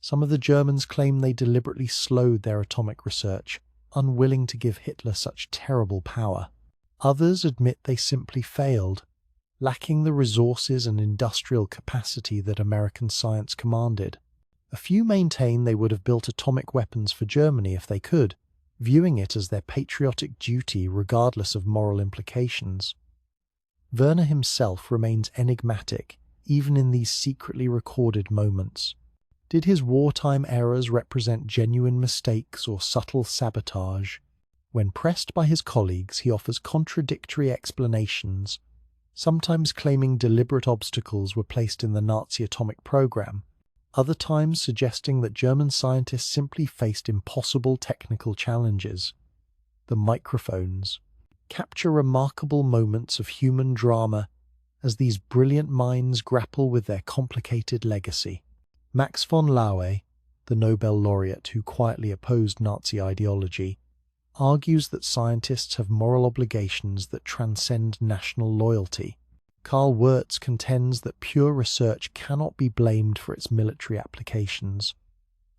[SPEAKER 1] Some of the Germans claim they deliberately slowed their atomic research, unwilling to give Hitler such terrible power. Others admit they simply failed, lacking the resources and industrial capacity that American science commanded. A few maintain they would have built atomic weapons for Germany if they could, viewing it as their patriotic duty regardless of moral implications. Werner himself remains enigmatic, even in these secretly recorded moments. Did his wartime errors represent genuine mistakes or subtle sabotage? When pressed by his colleagues, he offers contradictory explanations, sometimes claiming deliberate obstacles were placed in the Nazi atomic program, other times suggesting that German scientists simply faced impossible technical challenges. The microphones capture remarkable moments of human drama as these brilliant minds grapple with their complicated legacy. Max von Laue, the Nobel laureate who quietly opposed Nazi ideology, argues that scientists have moral obligations that transcend national loyalty. Karl Wirtz contends that pure research cannot be blamed for its military applications.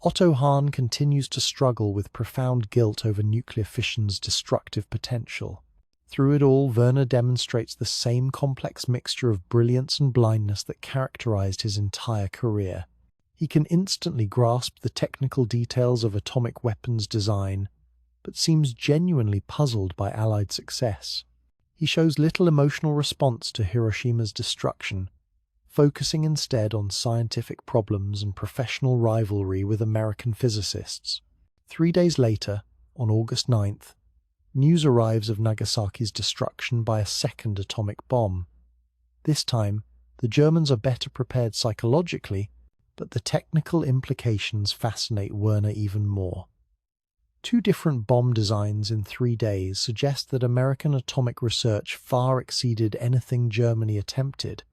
[SPEAKER 1] Otto Hahn continues to struggle with profound guilt over nuclear fission's destructive potential. Through it all, Werner demonstrates the same complex mixture of brilliance and blindness that characterized his entire career. He can instantly grasp the technical details of atomic weapons design, but seems genuinely puzzled by Allied success. He shows little emotional response to Hiroshima's destruction, focusing instead on scientific problems and professional rivalry with American physicists. 3 days later, on August 9th, news arrives of Nagasaki's destruction by a second atomic bomb. This time, the Germans are better prepared psychologically, but the technical implications fascinate Werner even more. 2 different bomb designs in 3 days suggest that American atomic research far exceeded anything Germany attempted.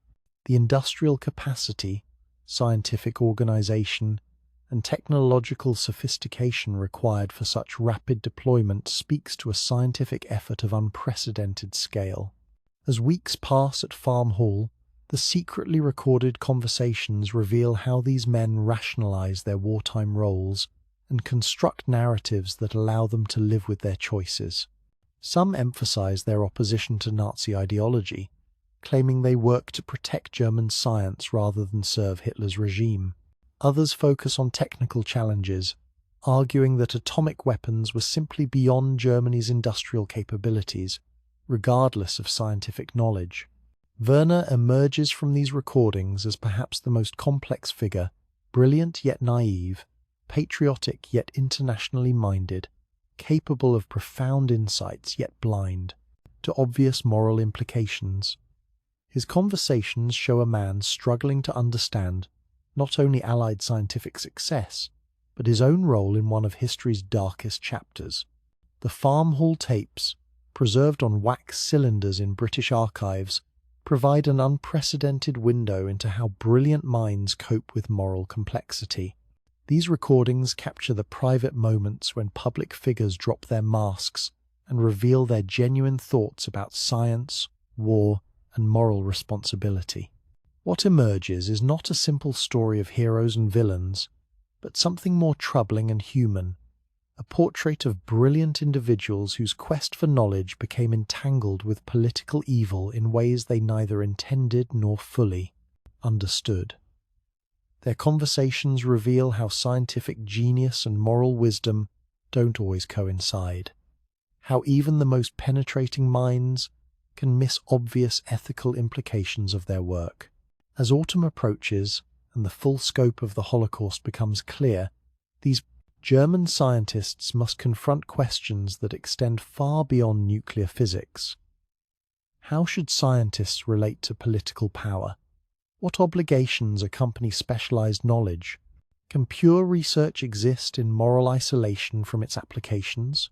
[SPEAKER 1] The industrial capacity, scientific organization, and technological sophistication required for such rapid deployment speaks to a scientific effort of unprecedented scale. As weeks pass at Farm Hall, the secretly recorded conversations reveal how these men rationalize their wartime roles and construct narratives that allow them to live with their choices. Some emphasize their opposition to Nazi ideology, claiming they work to protect German science rather than serve Hitler's regime. Others focus on technical challenges, arguing that atomic weapons were simply beyond Germany's industrial capabilities, regardless of scientific knowledge. Werner emerges from these recordings as perhaps the most complex figure, brilliant yet naive, patriotic yet internationally minded, capable of profound insights yet blind to obvious moral implications. His conversations show a man struggling to understand not only Allied scientific success, but his own role in one of history's darkest chapters. The Farm Hall tapes, preserved on wax cylinders in British archives, provide an unprecedented window into how brilliant minds cope with moral complexity. These recordings capture the private moments when public figures drop their masks and reveal their genuine thoughts about science, war, and moral responsibility. What emerges is not a simple story of heroes and villains, but something more troubling and human, a portrait of brilliant individuals whose quest for knowledge became entangled with political evil in ways they neither intended nor fully understood. Their conversations reveal how scientific genius and moral wisdom don't always coincide, how even the most penetrating minds can miss obvious ethical implications of their work. As autumn approaches and the full scope of the Holocaust becomes clear, these German scientists must confront questions that extend far beyond nuclear physics. How should scientists relate to political power? What obligations accompany specialized knowledge? Can pure research exist in moral isolation from its applications?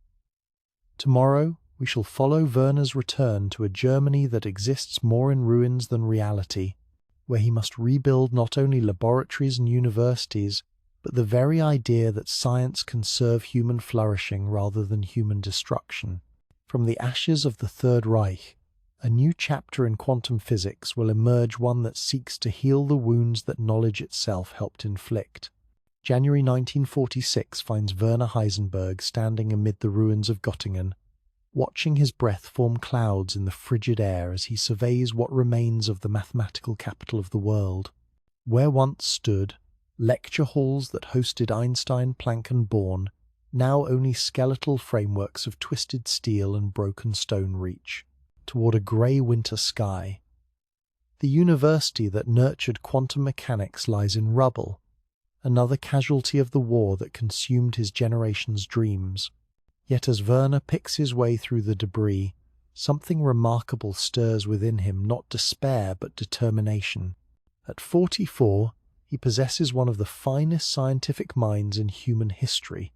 [SPEAKER 1] Tomorrow, we shall follow Werner's return to a Germany that exists more in ruins than reality, where he must rebuild not only laboratories and universities, but the very idea that science can serve human flourishing rather than human destruction. From the ashes of the Third Reich, a new chapter in quantum physics will emerge, one that seeks to heal the wounds that knowledge itself helped inflict. January 1946 finds Werner Heisenberg standing amid the ruins of Göttingen, watching his breath form clouds in the frigid air as he surveys what remains of the mathematical capital of the world. Where once stood lecture halls that hosted Einstein, Planck and Born, now only skeletal frameworks of twisted steel and broken stone reach toward a grey winter sky. The university that nurtured quantum mechanics lies in rubble, another casualty of the war that consumed his generation's dreams. Yet as Werner picks his way through the debris, something remarkable stirs within him, not despair but determination. At 44, he possesses one of the finest scientific minds in human history,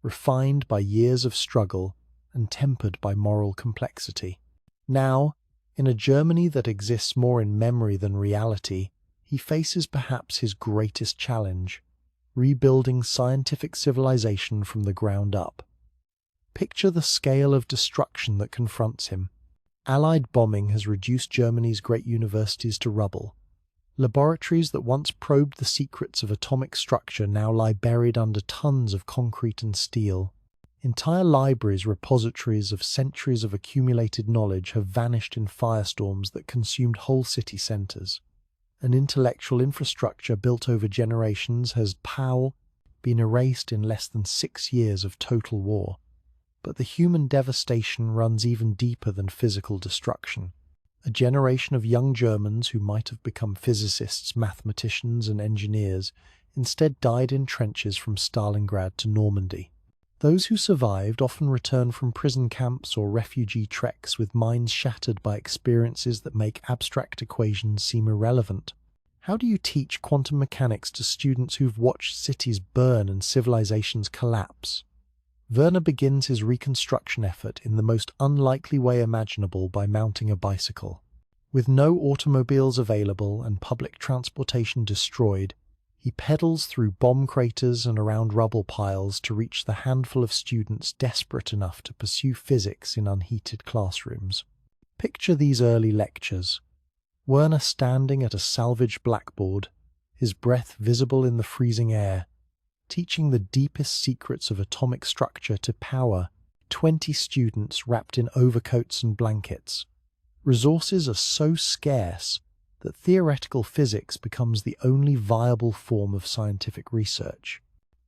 [SPEAKER 1] refined by years of struggle and tempered by moral complexity. Now, in a Germany that exists more in memory than reality, he faces perhaps his greatest challenge: rebuilding scientific civilization from the ground up. Picture the scale of destruction that confronts him. Allied bombing has reduced Germany's great universities to rubble. Laboratories that once probed the secrets of atomic structure now lie buried under tons of concrete and steel. Entire libraries, repositories of centuries of accumulated knowledge, have vanished in firestorms that consumed whole city centers. An intellectual infrastructure built over generations has been erased in less than 6 years of total war. But the human devastation runs even deeper than physical destruction. A generation of young Germans who might have become physicists, mathematicians, and engineers instead died in trenches from Stalingrad to Normandy. Those who survived often return from prison camps or refugee treks with minds shattered by experiences that make abstract equations seem irrelevant. How do you teach quantum mechanics to students who've watched cities burn and civilizations collapse? Werner begins his reconstruction effort in the most unlikely way imaginable by mounting a bicycle. With no automobiles available and public transportation destroyed, he pedals through bomb craters and around rubble piles to reach the handful of students desperate enough to pursue physics in unheated classrooms. Picture these early lectures. Werner standing at a salvaged blackboard, his breath visible in the freezing air, teaching the deepest secrets of atomic structure to power 20 students wrapped in overcoats and blankets. Resources are so scarce that theoretical physics becomes the only viable form of scientific research.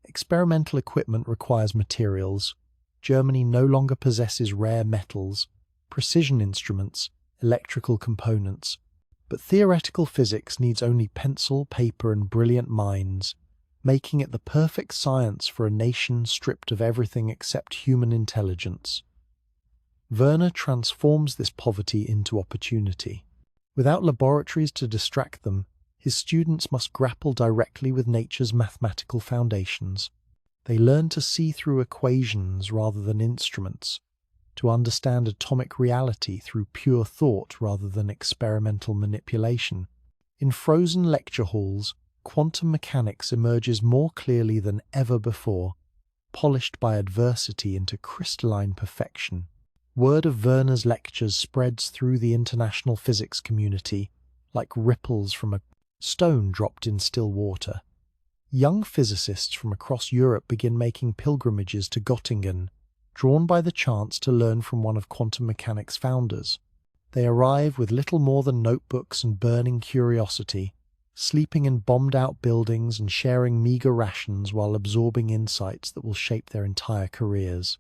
[SPEAKER 1] Experimental equipment requires materials. Germany no longer possesses rare metals, precision instruments, electrical components, but theoretical physics needs only pencil, paper, and brilliant minds, making it the perfect science for a nation stripped of everything except human intelligence. Werner transforms this poverty into opportunity. Without laboratories to distract them, his students must grapple directly with nature's mathematical foundations. They learn to see through equations rather than instruments, to understand atomic reality through pure thought rather than experimental manipulation. In frozen lecture halls, quantum mechanics emerges more clearly than ever before, polished by adversity into crystalline perfection. Word of Werner's lectures spreads through the international physics community like ripples from a stone dropped in still water. Young physicists from across Europe begin making pilgrimages to Göttingen, drawn by the chance to learn from one of quantum mechanics' founders. They arrive with little more than notebooks and burning curiosity, sleeping in bombed-out buildings and sharing meager rations while absorbing insights that will shape their entire careers.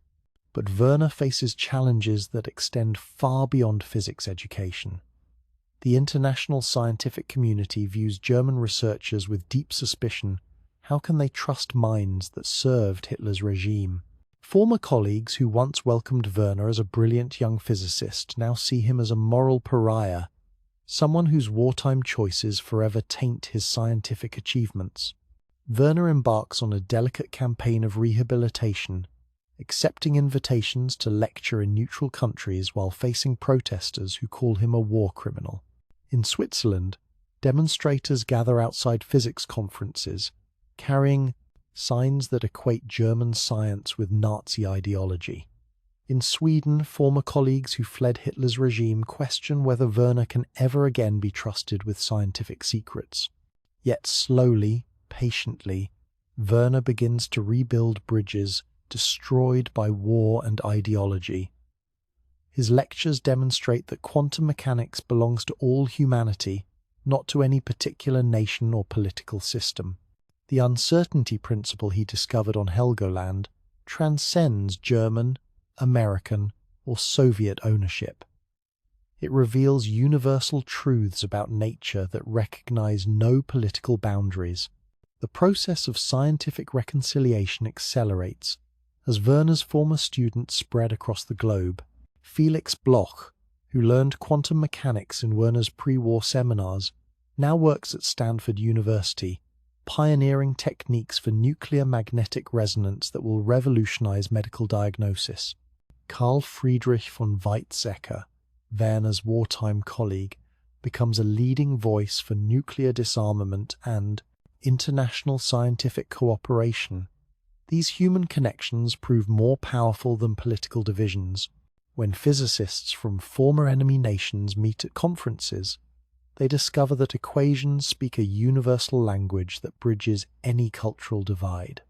[SPEAKER 1] But Werner faces challenges that extend far beyond physics education. The international scientific community views German researchers with deep suspicion. How can they trust minds that served Hitler's regime? Former colleagues who once welcomed Werner as a brilliant young physicist now see him as a moral pariah, someone whose wartime choices forever taint his scientific achievements. Werner embarks on a delicate campaign of rehabilitation, accepting invitations to lecture in neutral countries while facing protesters who call him a war criminal. In Switzerland, demonstrators gather outside physics conferences, carrying signs that equate German science with Nazi ideology. In Sweden, former colleagues who fled Hitler's regime question whether Werner can ever again be trusted with scientific secrets. Yet slowly, patiently, Werner begins to rebuild bridges destroyed by war and ideology. His lectures demonstrate that quantum mechanics belongs to all humanity, not to any particular nation or political system. The uncertainty principle he discovered on Helgoland transcends German, American, or Soviet ownership. It reveals universal truths about nature that recognize no political boundaries. The process of scientific reconciliation accelerates as Werner's former students spread across the globe. Felix Bloch, who learned quantum mechanics in Werner's pre-war seminars, now works at Stanford University, pioneering techniques for nuclear magnetic resonance that will revolutionize medical diagnosis. Carl Friedrich von Weizsäcker, Werner's wartime colleague, becomes a leading voice for nuclear disarmament and international scientific cooperation. These human connections prove more powerful than political divisions. When physicists from former enemy nations meet at conferences, they discover that equations speak a universal language that bridges any cultural divide.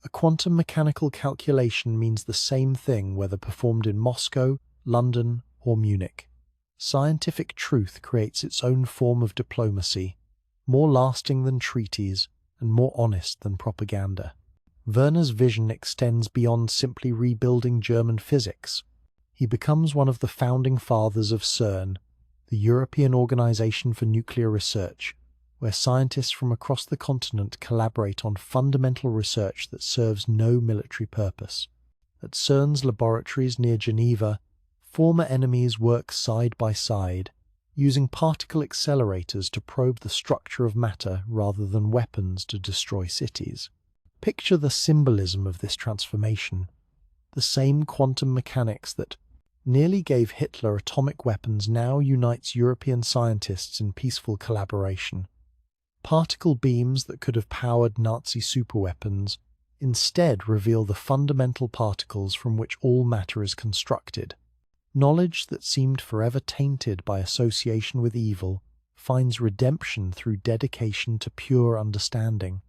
[SPEAKER 1] A quantum mechanical calculation means the same thing whether performed in Moscow, London, or Munich. Scientific truth creates its own form of diplomacy, more lasting than treaties and more honest than propaganda. Werner's vision extends beyond simply rebuilding German physics. He becomes one of the founding fathers of CERN, the European Organization for Nuclear Research, where scientists from across the continent collaborate on fundamental research that serves no military purpose. At CERN's laboratories near Geneva, former enemies work side by side, using particle accelerators to probe the structure of matter rather than weapons to destroy cities. Picture the symbolism of this transformation. The same quantum mechanics that nearly gave Hitler atomic weapons now unites European scientists in peaceful collaboration. Particle beams that could have powered Nazi superweapons instead reveal the fundamental particles from which all matter is constructed. Knowledge that seemed forever tainted by association with evil finds redemption through dedication to pure understanding.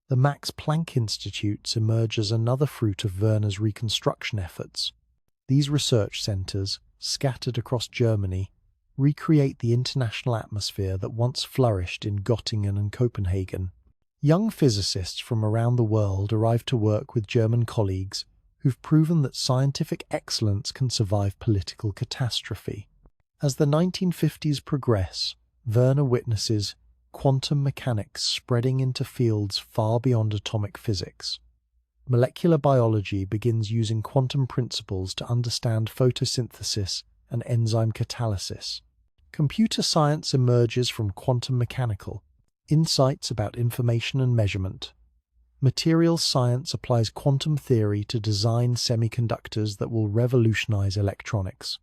[SPEAKER 1] The Max Planck Institutes emerge as another fruit of Werner's reconstruction efforts. These research centers, scattered across Germany, recreate the international atmosphere that once flourished in Göttingen and Copenhagen. Young physicists from around the world arrive to work with German colleagues who've proven that scientific excellence can survive political catastrophe. As the 1950s progress, Werner witnesses quantum mechanics spreading into fields far beyond atomic physics. Molecular biology begins using quantum principles to understand photosynthesis and enzyme catalysis. Computer science emerges from quantum mechanical insights about information and measurement. Materials science applies quantum theory to design semiconductors that will revolutionize electronics.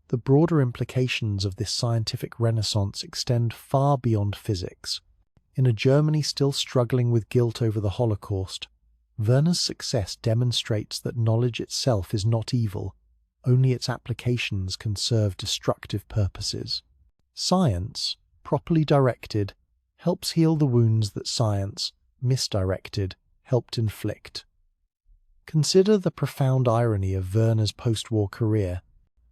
[SPEAKER 1] The broader implications of this scientific renaissance extend far beyond physics. In a Germany still struggling with guilt over the Holocaust, Werner's success demonstrates that knowledge itself is not evil, only its applications can serve destructive purposes. Science, properly directed, helps heal the wounds that science, misdirected, helped inflict. Consider the profound irony of Werner's post-war career.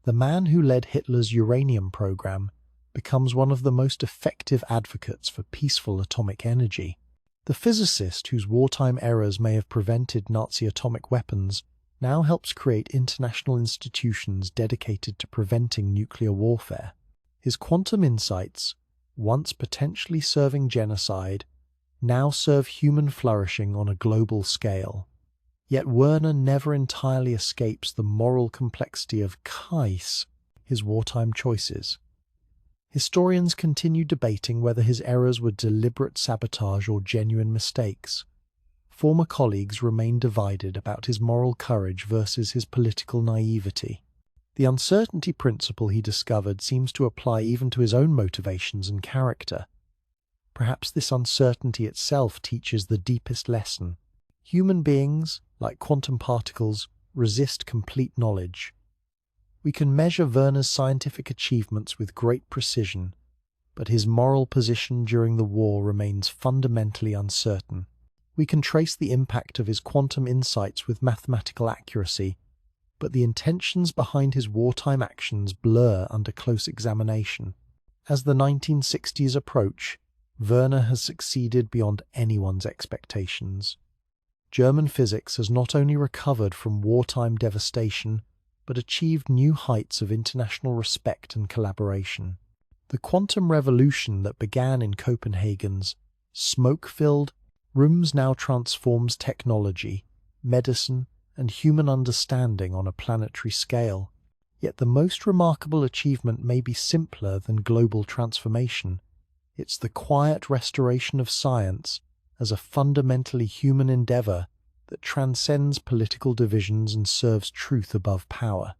[SPEAKER 1] The man who led Hitler's uranium program becomes one of the most effective advocates for peaceful atomic energy. The physicist whose wartime errors may have prevented Nazi atomic weapons now helps create international institutions dedicated to preventing nuclear warfare. His quantum insights, once potentially serving genocide, now serve human flourishing on a global scale. Yet Werner never entirely escapes the moral complexity of his wartime choices. Historians continue debating whether his errors were deliberate sabotage or genuine mistakes. Former colleagues remain divided about his moral courage versus his political naivety. The uncertainty principle he discovered seems to apply even to his own motivations and character. Perhaps this uncertainty itself teaches the deepest lesson. Human beings, like quantum particles, resist complete knowledge. We can measure Werner's scientific achievements with great precision, but his moral position during the war remains fundamentally uncertain. We can trace the impact of his quantum insights with mathematical accuracy, but the intentions behind his wartime actions blur under close examination. As the 1960s approach, Werner has succeeded beyond anyone's expectations. German physics has not only recovered from wartime devastation, but achieved new heights of international respect and collaboration. The quantum revolution that began in Copenhagen's smoke-filled rooms now transforms technology, medicine, and human understanding on a planetary scale. Yet the most remarkable achievement may be simpler than global transformation. It's the quiet restoration of science as a fundamentally human endeavor that transcends political divisions and serves truth above power.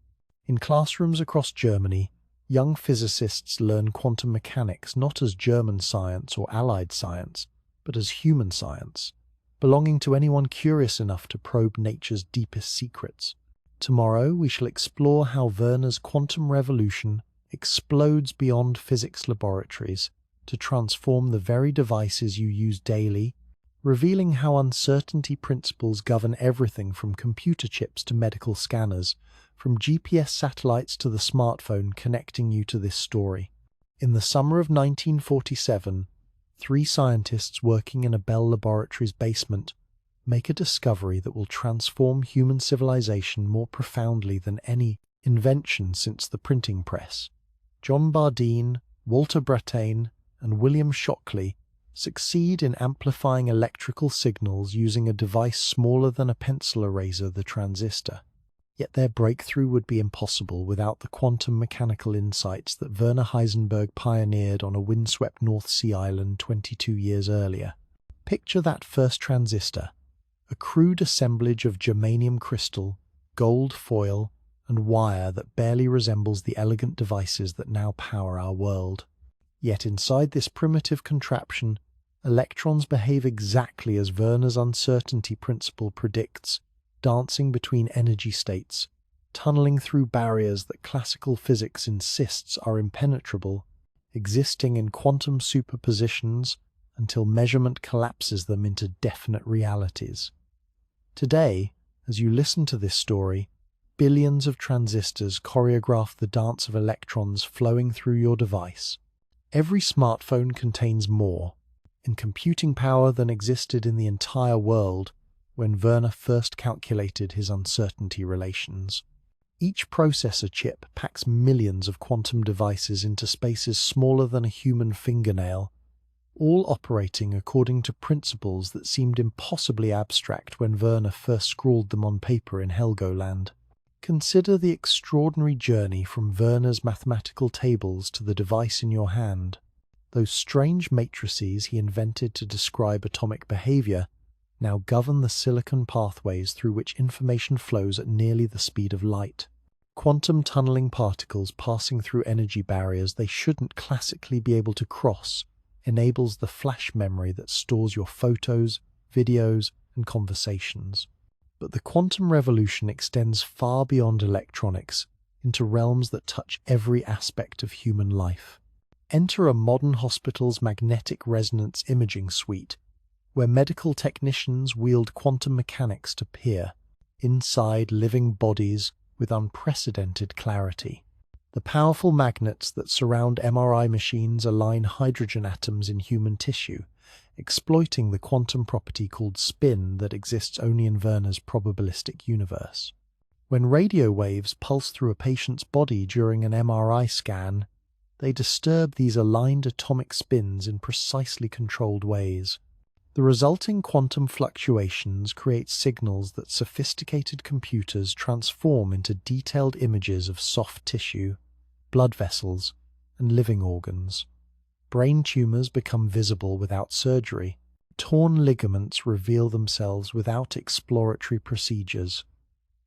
[SPEAKER 1] In classrooms across Germany, young physicists learn quantum mechanics not as German science or Allied science, but as human science, belonging to anyone curious enough to probe nature's deepest secrets. Tomorrow we shall explore how Werner's quantum revolution explodes beyond physics laboratories to transform the very devices you use daily, revealing how uncertainty principles govern everything from computer chips to medical scanners, from GPS satellites to the smartphone connecting you to this story. In the summer of 1947, 3 scientists working in a Bell Laboratories basement make a discovery that will transform human civilization more profoundly than any invention since the printing press. John Bardeen, Walter Brattain, and William Shockley succeed in amplifying electrical signals using a device smaller than a pencil eraser, the transistor. Yet their breakthrough would be impossible without the quantum mechanical insights that Werner Heisenberg pioneered on a windswept North Sea island 22 years earlier. Picture that first transistor, a crude assemblage of germanium crystal, gold foil, and wire that barely resembles the elegant devices that now power our world. Yet inside this primitive contraption, electrons behave exactly as Werner's uncertainty principle predicts, dancing between energy states, tunneling through barriers that classical physics insists are impenetrable, existing in quantum superpositions until measurement collapses them into definite realities. Today, as you listen to this story, billions of transistors choreograph the dance of electrons flowing through your device. Every smartphone contains more, in computing power than existed in the entire world when Werner first calculated his uncertainty relations. Each processor chip packs millions of quantum devices into spaces smaller than a human fingernail, all operating according to principles that seemed impossibly abstract when Werner first scrawled them on paper in Helgoland. Consider the extraordinary journey from Werner's mathematical tables to the device in your hand. Those strange matrices he invented to describe atomic behavior now govern the silicon pathways through which information flows at nearly the speed of light. Quantum tunneling particles passing through energy barriers they shouldn't classically be able to cross enables the flash memory that stores your photos, videos, and conversations. But the quantum revolution extends far beyond electronics into realms that touch every aspect of human life. Enter a modern hospital's magnetic resonance imaging suite, where medical technicians wield quantum mechanics to peer inside living bodies with unprecedented clarity. The powerful magnets that surround MRI machines align hydrogen atoms in human tissue, exploiting the quantum property called spin that exists only in Werner's probabilistic universe. When radio waves pulse through a patient's body during an MRI scan, they disturb these aligned atomic spins in precisely controlled ways. The resulting quantum fluctuations create signals that sophisticated computers transform into detailed images of soft tissue, blood vessels, and living organs. Brain tumors become visible without surgery. Torn ligaments reveal themselves without exploratory procedures.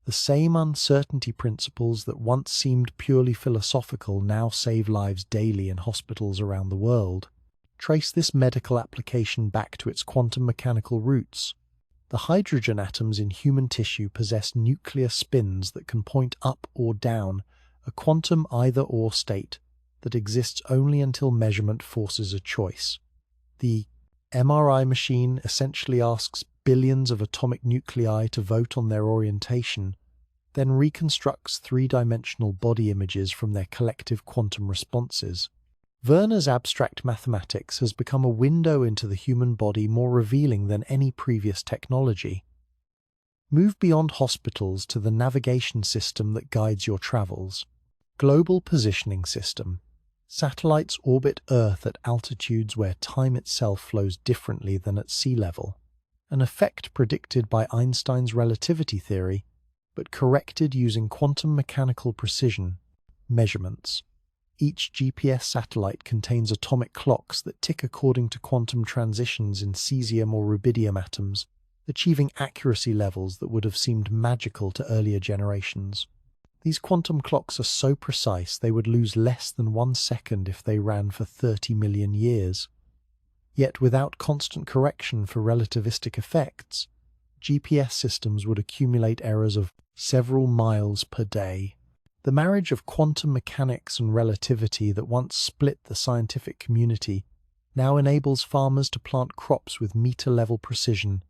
[SPEAKER 1] The same uncertainty principles that once seemed purely philosophical now save lives daily in hospitals around the world. Trace this medical application back to its quantum mechanical roots. The hydrogen atoms in human tissue possess nuclear spins that can point up or down, a quantum either-or state that exists only until measurement forces a choice. The MRI machine essentially asks billions of atomic nuclei to vote on their orientation, then reconstructs three-dimensional body images from their collective quantum responses. Werner's abstract mathematics has become a window into the human body more revealing than any previous technology. Move beyond hospitals to the navigation system that guides your travels. Global Positioning System. Satellites orbit Earth at altitudes where time itself flows differently than at sea level, an effect predicted by Einstein's relativity theory, but corrected using quantum mechanical precision measurements. Each GPS satellite contains atomic clocks that tick according to quantum transitions in cesium or rubidium atoms, achieving accuracy levels that would have seemed magical to earlier generations. These quantum clocks are so precise they would lose less than 1 second if they ran for 30 million years. Yet without constant correction for relativistic effects, GPS systems would accumulate errors of several miles per day. The marriage of quantum mechanics and relativity that once split the scientific community now enables farmers to plant crops with meter-level precision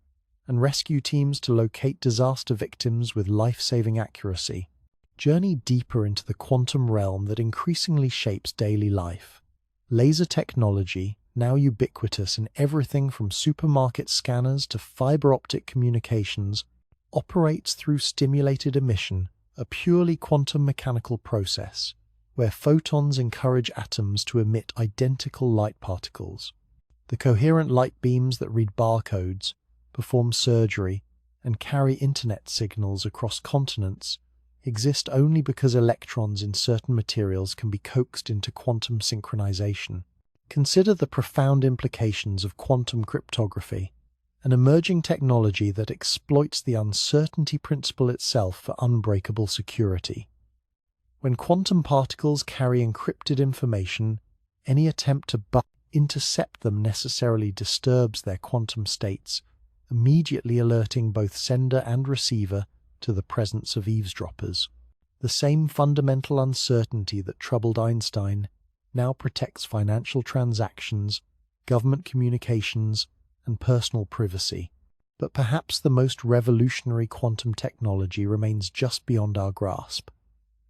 [SPEAKER 1] and rescue teams to locate disaster victims with life-saving accuracy. Journey deeper into the quantum realm that increasingly shapes daily life. Laser technology, now ubiquitous in everything from supermarket scanners to fiber optic communications, operates through stimulated emission, a purely quantum mechanical process, where photons encourage atoms to emit identical light particles. The coherent light beams that read barcodes, perform surgery, and carry internet signals across continents exist only because electrons in certain materials can be coaxed into quantum synchronization. Consider the profound implications of quantum cryptography, an emerging technology that exploits the uncertainty principle itself for unbreakable security. When quantum particles carry encrypted information, any attempt to intercept them necessarily disturbs their quantum states, immediately alerting both sender and receiver to the presence of eavesdroppers. The same fundamental uncertainty that troubled Einstein now protects financial transactions, government communications, and personal privacy. But perhaps the most revolutionary quantum technology remains just beyond our grasp.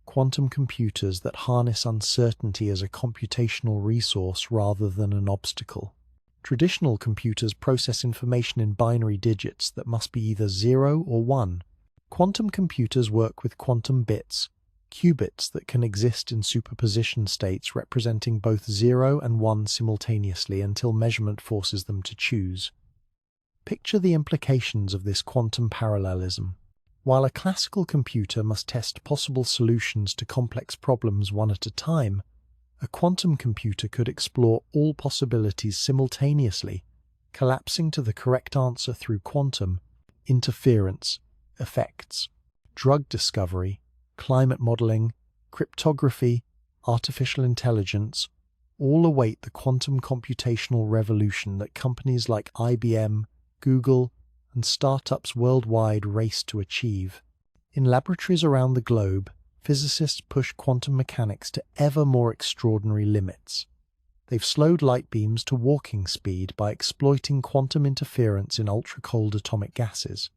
[SPEAKER 1] Quantum computers that harness uncertainty as a computational resource rather than an obstacle. Traditional computers process information in binary digits that must be either 0 or 1. Quantum computers work with quantum bits, qubits that can exist in superposition states representing both 0 and 1 simultaneously until measurement forces them to choose. Picture the implications of this quantum parallelism. While a classical computer must test possible solutions to complex problems one at a time, a quantum computer could explore all possibilities simultaneously, collapsing to the correct answer through quantum interference effects. Drug discovery, climate modeling, cryptography, artificial intelligence, all await the quantum computational revolution that companies like IBM, Google, and startups worldwide race to achieve. In laboratories around the globe, physicists push quantum mechanics to ever more extraordinary limits. They've slowed light beams to walking speed by exploiting quantum interference in ultra-cold atomic gases.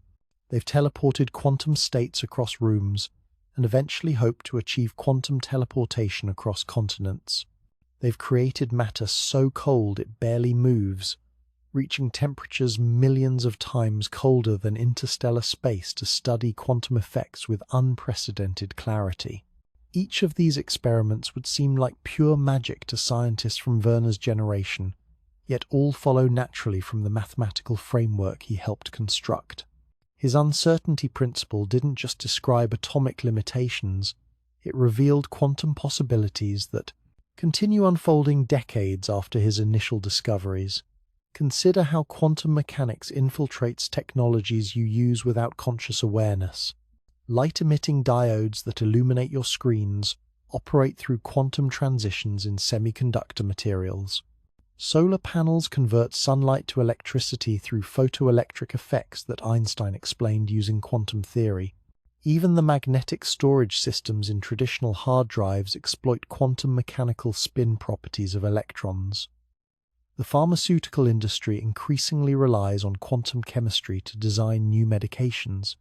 [SPEAKER 1] They've teleported quantum states across rooms and eventually hope to achieve quantum teleportation across continents. They've created matter so cold it barely moves, reaching temperatures millions of times colder than interstellar space to study quantum effects with unprecedented clarity. Each of these experiments would seem like pure magic to scientists from Werner's generation, yet all follow naturally from the mathematical framework he helped construct. His uncertainty principle didn't just describe atomic limitations, it revealed quantum possibilities that continue unfolding decades after his initial discoveries. Consider how quantum mechanics infiltrates technologies you use without conscious awareness. Light-emitting diodes that illuminate your screens operate through quantum transitions in semiconductor materials. Solar panels convert sunlight to electricity through photoelectric effects that Einstein explained using quantum theory. Even the magnetic storage systems in traditional hard drives exploit quantum mechanical spin properties of electrons. The pharmaceutical industry increasingly relies on quantum chemistry to design new medications.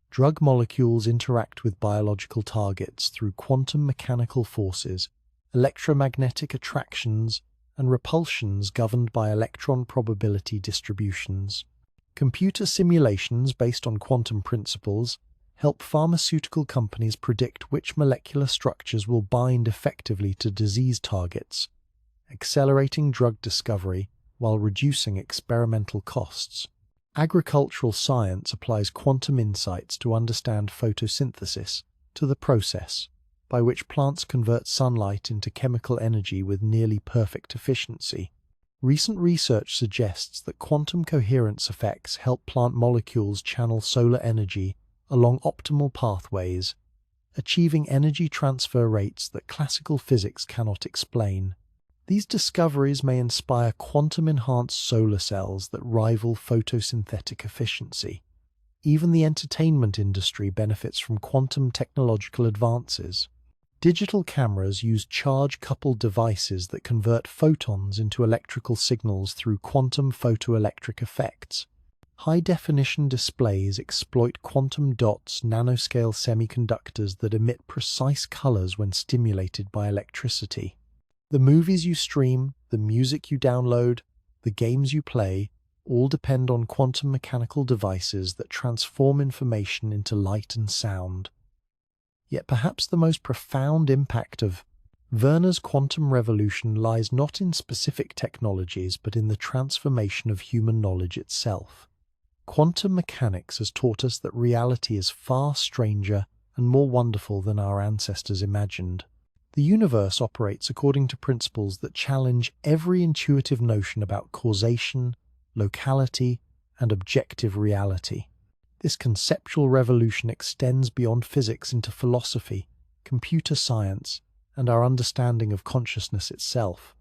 [SPEAKER 1] Drug molecules interact with biological targets through quantum mechanical forces, electromagnetic attractions, and repulsions governed by electron probability distributions. Computer simulations based on quantum principles help pharmaceutical companies predict which molecular structures will bind effectively to disease targets, accelerating drug discovery while reducing experimental costs. Agricultural science applies quantum insights to understand photosynthesis, to the process by which plants convert sunlight into chemical energy with nearly perfect efficiency. Recent research suggests that quantum coherence effects help plant molecules channel solar energy along optimal pathways, achieving energy transfer rates that classical physics cannot explain. These discoveries may inspire quantum-enhanced solar cells that rival photosynthetic efficiency. Even the entertainment industry benefits from quantum technological advances. Digital cameras use charge-coupled devices that convert photons into electrical signals through quantum photoelectric effects. High-definition displays exploit quantum dots, nanoscale semiconductors that emit precise colors when stimulated by electricity. The movies you stream, the music you download, the games you play, all depend on quantum mechanical devices that transform information into light and sound. Yet perhaps the most profound impact of Werner's quantum revolution lies not in specific technologies but in the transformation of human knowledge itself. Quantum mechanics has taught us that reality is far stranger and more wonderful than our ancestors imagined. The universe operates according to principles that challenge every intuitive notion about causation, locality, and objective reality. This conceptual revolution extends beyond physics into philosophy, computer science, and our understanding of consciousness itself.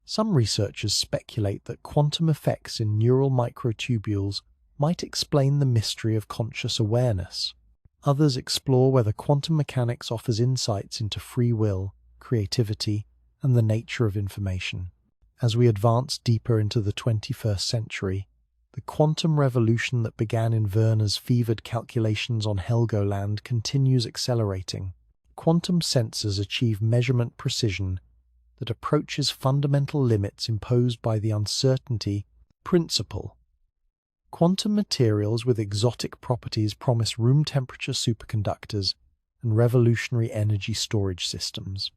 [SPEAKER 1] Some researchers speculate that quantum effects in neural microtubules might explain the mystery of conscious awareness. Others explore whether quantum mechanics offers insights into free will, creativity, and the nature of information. As we advance deeper into the 21st century, the quantum revolution that began in Werner's fevered calculations on Helgoland continues accelerating. Quantum sensors achieve measurement precision that approaches fundamental limits imposed by the uncertainty principle. Quantum materials with exotic properties promise room-temperature superconductors and revolutionary energy storage systems.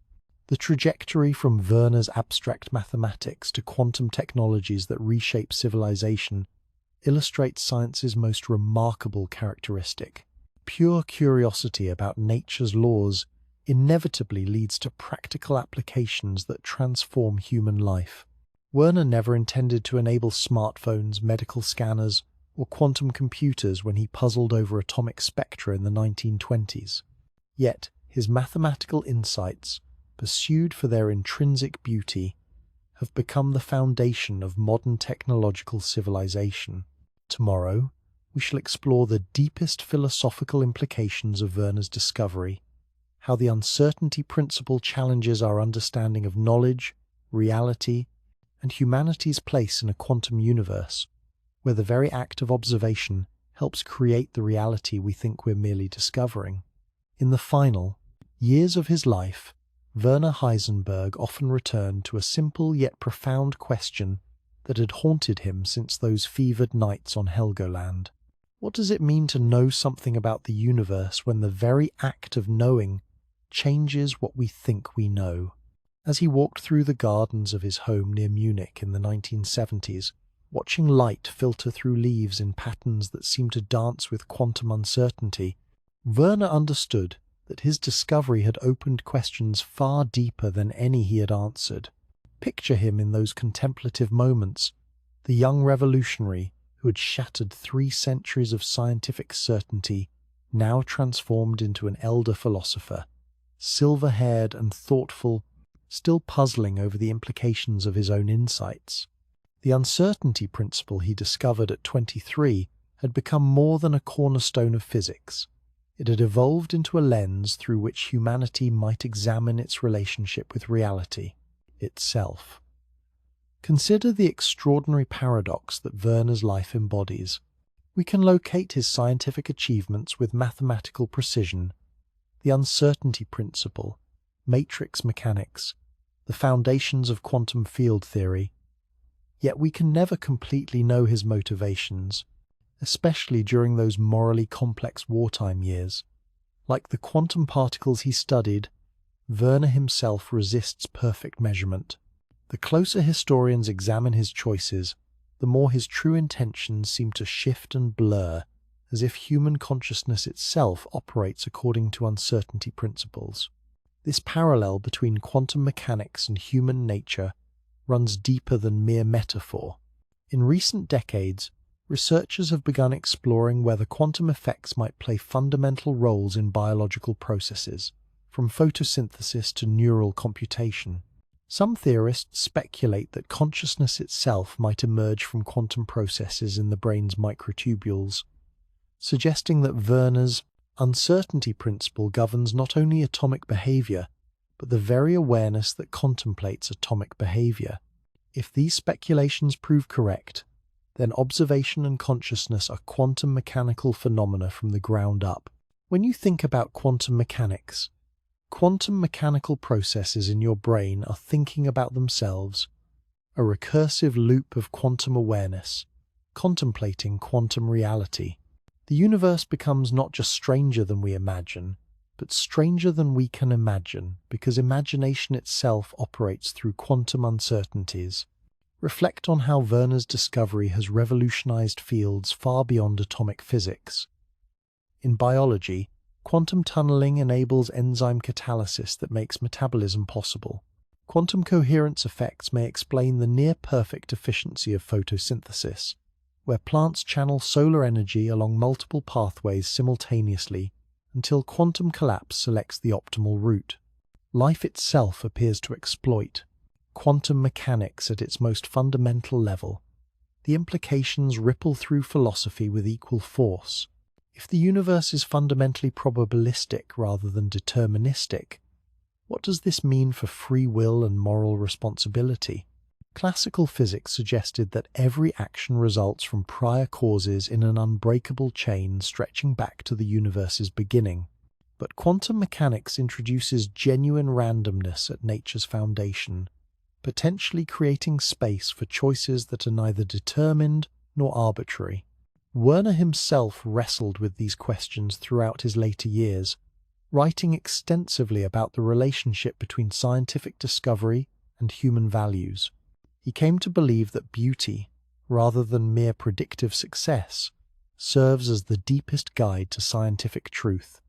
[SPEAKER 1] The trajectory from Werner's abstract mathematics to quantum technologies that reshape civilization illustrates science's most remarkable characteristic. Pure curiosity about nature's laws inevitably leads to practical applications that transform human life. Werner never intended to enable smartphones, medical scanners, or quantum computers when he puzzled over atomic spectra in the 1920s. Yet, his mathematical insights, pursued for their intrinsic beauty, have become the foundation of modern technological civilization. Tomorrow, we shall explore the deepest philosophical implications of Werner's discovery, how the uncertainty principle challenges our understanding of knowledge, reality, and humanity's place in a quantum universe, where the very act of observation helps create the reality we think we're merely discovering. In the final years of his life, Werner Heisenberg often returned to a simple yet profound question that had haunted him since those fevered nights on Helgoland. What does it mean to know something about the universe when the very act of knowing changes what we think we know? As he walked through the gardens of his home near Munich in the 1970s, watching light filter through leaves in patterns that seemed to dance with quantum uncertainty, Werner understood that his discovery had opened questions far deeper than any he had answered. Picture him in those contemplative moments, the young revolutionary who had shattered 3 centuries of scientific certainty, now transformed into an elder philosopher, silver-haired and thoughtful, still puzzling over the implications of his own insights. The uncertainty principle he discovered at 23 had become more than a cornerstone of physics. It had evolved into a lens through which humanity might examine its relationship with reality itself. Consider the extraordinary paradox that Werner's life embodies. We can locate his scientific achievements with mathematical precision, the uncertainty principle, matrix mechanics, the foundations of quantum field theory. Yet we can never completely know his motivations, especially during those morally complex wartime years. Like the quantum particles he studied, Werner himself resists perfect measurement. The closer historians examine his choices, the more his true intentions seem to shift and blur, as if human consciousness itself operates according to uncertainty principles. This parallel between quantum mechanics and human nature runs deeper than mere metaphor. In recent decades, researchers have begun exploring whether quantum effects might play fundamental roles in biological processes, from photosynthesis to neural computation. Some theorists speculate that consciousness itself might emerge from quantum processes in the brain's microtubules, suggesting that Werner's uncertainty principle governs not only atomic behavior, but the very awareness that contemplates atomic behavior. If these speculations prove correct, then observation and consciousness are quantum mechanical phenomena from the ground up. When you think about quantum mechanics, quantum mechanical processes in your brain are thinking about themselves, a recursive loop of quantum awareness, contemplating quantum reality. The universe becomes not just stranger than we imagine, but stranger than we can imagine, because imagination itself operates through quantum uncertainties. Reflect on how Werner's discovery has revolutionized fields far beyond atomic physics. In biology, quantum tunneling enables enzyme catalysis that makes metabolism possible. Quantum coherence effects may explain the near-perfect efficiency of photosynthesis, where plants channel solar energy along multiple pathways simultaneously until quantum collapse selects the optimal route. Life itself appears to exploit quantum mechanics at its most fundamental level. The implications ripple through philosophy with equal force. If the universe is fundamentally probabilistic rather than deterministic, what does this mean for free will and moral responsibility? Classical physics suggested that every action results from prior causes in an unbreakable chain stretching back to the universe's beginning. But quantum mechanics introduces genuine randomness at nature's foundation, potentially creating space for choices that are neither determined nor arbitrary. Werner himself wrestled with these questions throughout his later years, writing extensively about the relationship between scientific discovery and human values. He came to believe that beauty, rather than mere predictive success, serves as the deepest guide to scientific truth.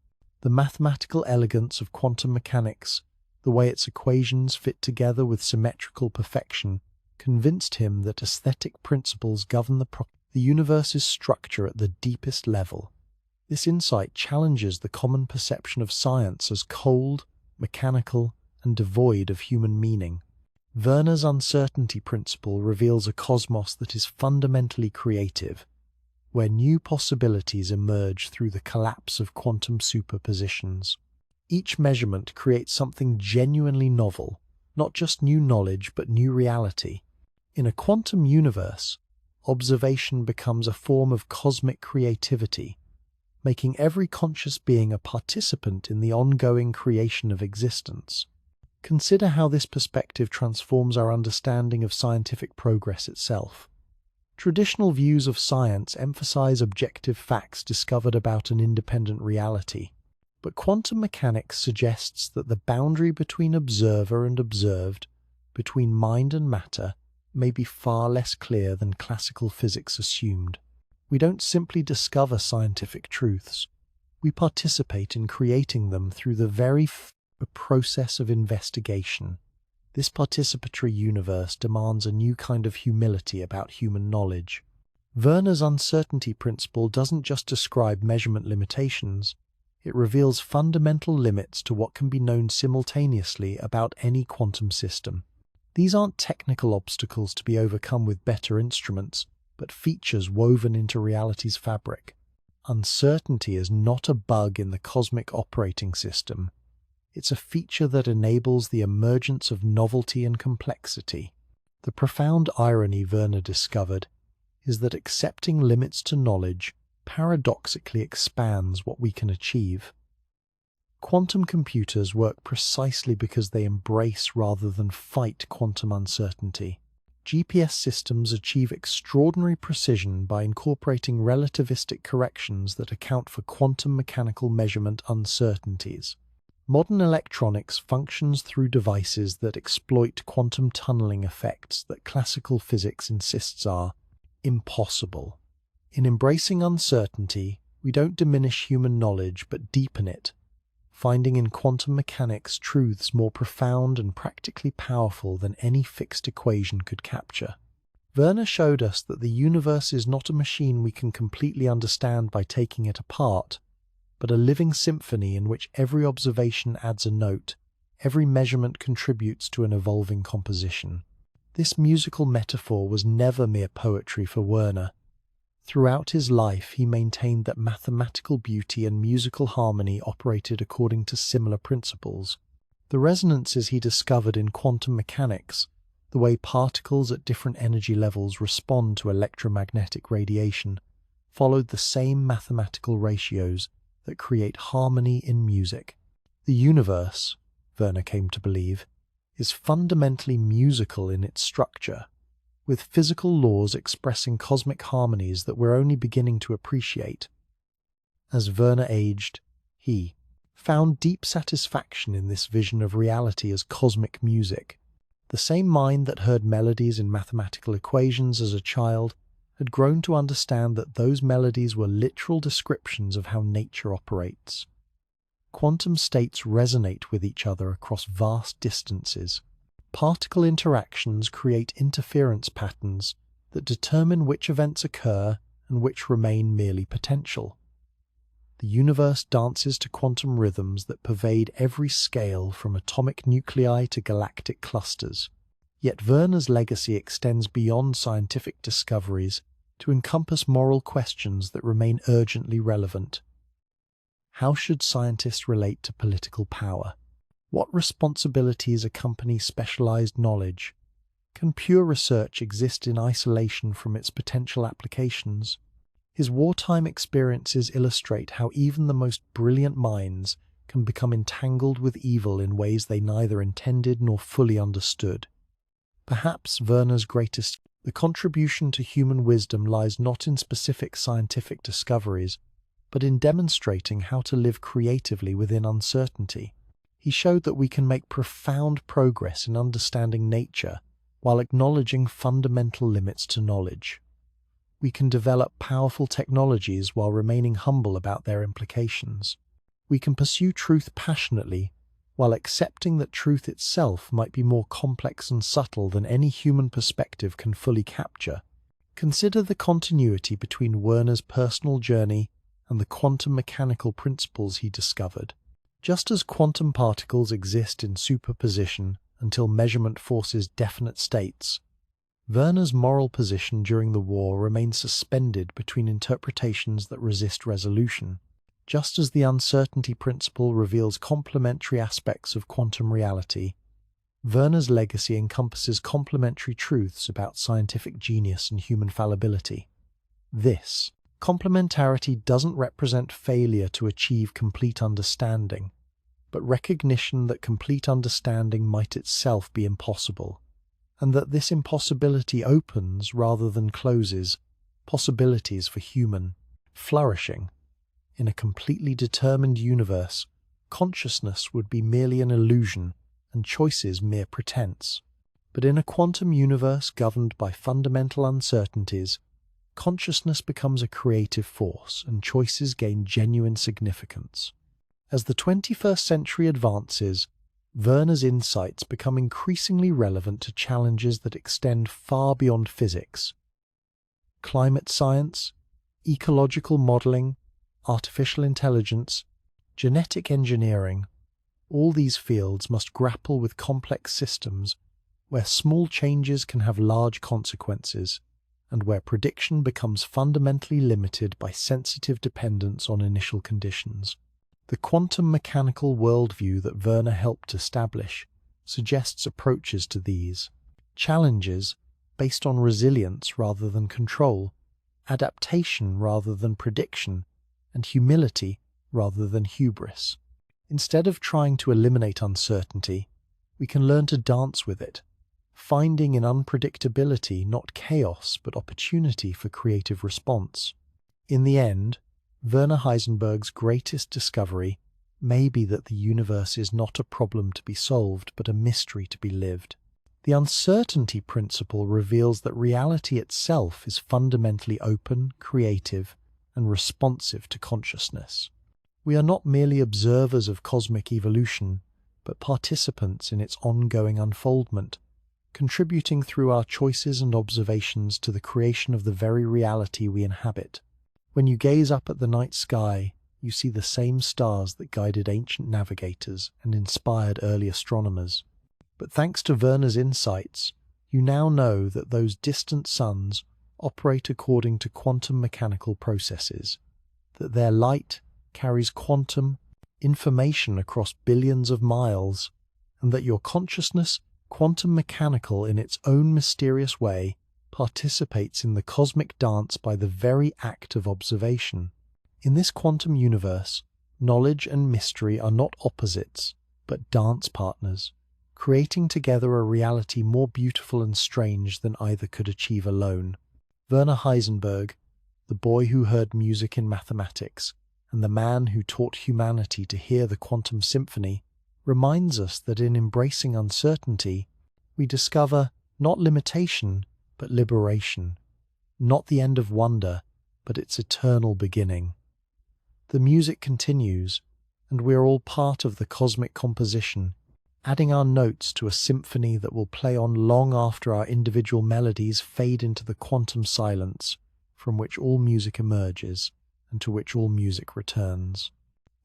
[SPEAKER 1] The mathematical elegance of quantum mechanics, the way its equations fit together with symmetrical perfection, convinced him that aesthetic principles govern the universe's structure at the deepest level. This insight challenges the common perception of science as cold, mechanical, and devoid of human meaning. Werner's uncertainty principle reveals a cosmos that is fundamentally creative, where new possibilities emerge through the collapse of quantum superpositions. Each measurement creates something genuinely novel, not just new knowledge but new reality. In a quantum universe, observation becomes a form of cosmic creativity, making every conscious being a participant in the ongoing creation of existence. Consider how this perspective transforms our understanding of scientific progress itself. Traditional views of science emphasize objective facts discovered about an independent reality, but quantum mechanics suggests that the boundary between observer and observed, between mind and matter, may be far less clear than classical physics assumed. We don't simply discover scientific truths, we participate in creating them through the very process of investigation. This participatory universe demands a new kind of humility about human knowledge. Werner's uncertainty principle doesn't just describe measurement limitations, it reveals fundamental limits to what can be known simultaneously about any quantum system. These aren't technical obstacles to be overcome with better instruments, but features woven into reality's fabric. Uncertainty is not a bug in the cosmic operating system. It's a feature that enables the emergence of novelty and complexity. The profound irony Werner discovered is that accepting limits to knowledge paradoxically expands what we can achieve. Quantum computers work precisely because they embrace rather than fight quantum uncertainty. GPS systems achieve extraordinary precision by incorporating relativistic corrections that account for quantum mechanical measurement uncertainties. Modern electronics functions through devices that exploit quantum tunneling effects that classical physics insists are impossible. In embracing uncertainty, we don't diminish human knowledge but deepen it, finding in quantum mechanics truths more profound and practically powerful than any fixed equation could capture. Werner showed us that the universe is not a machine we can completely understand by taking it apart, but a living symphony in which every observation adds a note, every measurement contributes to an evolving composition. This musical metaphor was never mere poetry for Werner. Throughout his life, he maintained that mathematical beauty and musical harmony operated according to similar principles. The resonances he discovered in quantum mechanics, the way particles at different energy levels respond to electromagnetic radiation, followed the same mathematical ratios that create harmony in music. The universe, Werner came to believe, is fundamentally musical in its structure, with physical laws expressing cosmic harmonies that we're only beginning to appreciate. As Werner aged, he found deep satisfaction in this vision of reality as cosmic music. The same mind that heard melodies in mathematical equations as a child had grown to understand that those melodies were literal descriptions of how nature operates. Quantum states resonate with each other across vast distances. Particle interactions create interference patterns that determine which events occur and which remain merely potential. The universe dances to quantum rhythms that pervade every scale from atomic nuclei to galactic clusters. Yet Werner's legacy extends beyond scientific discoveries to encompass moral questions that remain urgently relevant. How should scientists relate to political power? What responsibilities accompany specialized knowledge? Can pure research exist in isolation from its potential applications? His wartime experiences illustrate how even the most brilliant minds can become entangled with evil in ways they neither intended nor fully understood. Perhaps Werner's greatest contribution to human wisdom lies not in specific scientific discoveries, but in demonstrating how to live creatively within uncertainty. He showed that we can make profound progress in understanding nature while acknowledging fundamental limits to knowledge. We can develop powerful technologies while remaining humble about their implications. We can pursue truth passionately while accepting that truth itself might be more complex and subtle than any human perspective can fully capture. Consider the continuity between Werner's personal journey and the quantum mechanical principles he discovered. Just as quantum particles exist in superposition until measurement forces definite states, Werner's moral position during the war remained suspended between interpretations that resist resolution. Just as the uncertainty principle reveals complementary aspects of quantum reality, Werner's legacy encompasses complementary truths about scientific genius and human fallibility. This complementarity doesn't represent failure to achieve complete understanding, but recognition that complete understanding might itself be impossible, and that this impossibility opens rather than closes possibilities for human flourishing. In a completely determined universe, consciousness would be merely an illusion and choices mere pretense. But in a quantum universe governed by fundamental uncertainties, consciousness becomes a creative force and choices gain genuine significance. As the 21st century advances, Werner's insights become increasingly relevant to challenges that extend far beyond physics. Climate science, ecological modeling, artificial intelligence, genetic engineering, all these fields must grapple with complex systems where small changes can have large consequences, and where prediction becomes fundamentally limited by sensitive dependence on initial conditions. The quantum mechanical worldview that Werner helped establish suggests approaches to these challenges based on resilience rather than control, adaptation rather than prediction, and humility rather than hubris. Instead of trying to eliminate uncertainty, we can learn to dance with it, finding in unpredictability not chaos but opportunity for creative response. In the end, Werner Heisenberg's greatest discovery may be that the universe is not a problem to be solved but a mystery to be lived. The uncertainty principle reveals that reality itself is fundamentally open, creative, and responsive to consciousness. We are not merely observers of cosmic evolution, but participants in its ongoing unfoldment, contributing through our choices and observations to the creation of the very reality we inhabit. When you gaze up at the night sky, you see the same stars that guided ancient navigators and inspired early astronomers. But thanks to Werner's insights, you now know that those distant suns operate according to quantum mechanical processes, that their light carries quantum information across billions of miles, and that your consciousness, quantum mechanical in its own mysterious way, participates in the cosmic dance by the very act of observation. In this quantum universe, knowledge and mystery are not opposites, but dance partners, creating together a reality more beautiful and strange than either could achieve alone. Werner Heisenberg, the boy who heard music in mathematics, and the man who taught humanity to hear the quantum symphony, reminds us that in embracing uncertainty, we discover not limitation, but liberation, not the end of wonder, but its eternal beginning. The music continues, and we are all part of the cosmic composition, adding our notes to a symphony that will play on long after our individual melodies fade into the quantum silence from which all music emerges and to which all music returns.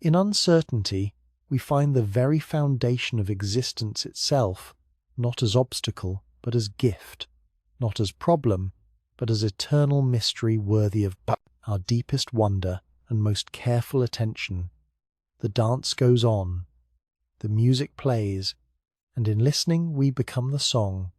[SPEAKER 1] In uncertainty, we find the very foundation of existence itself, not as obstacle, but as gift, not as problem, but as eternal mystery worthy of our deepest wonder and most careful attention. The dance goes on, the music plays, and in listening we become the song.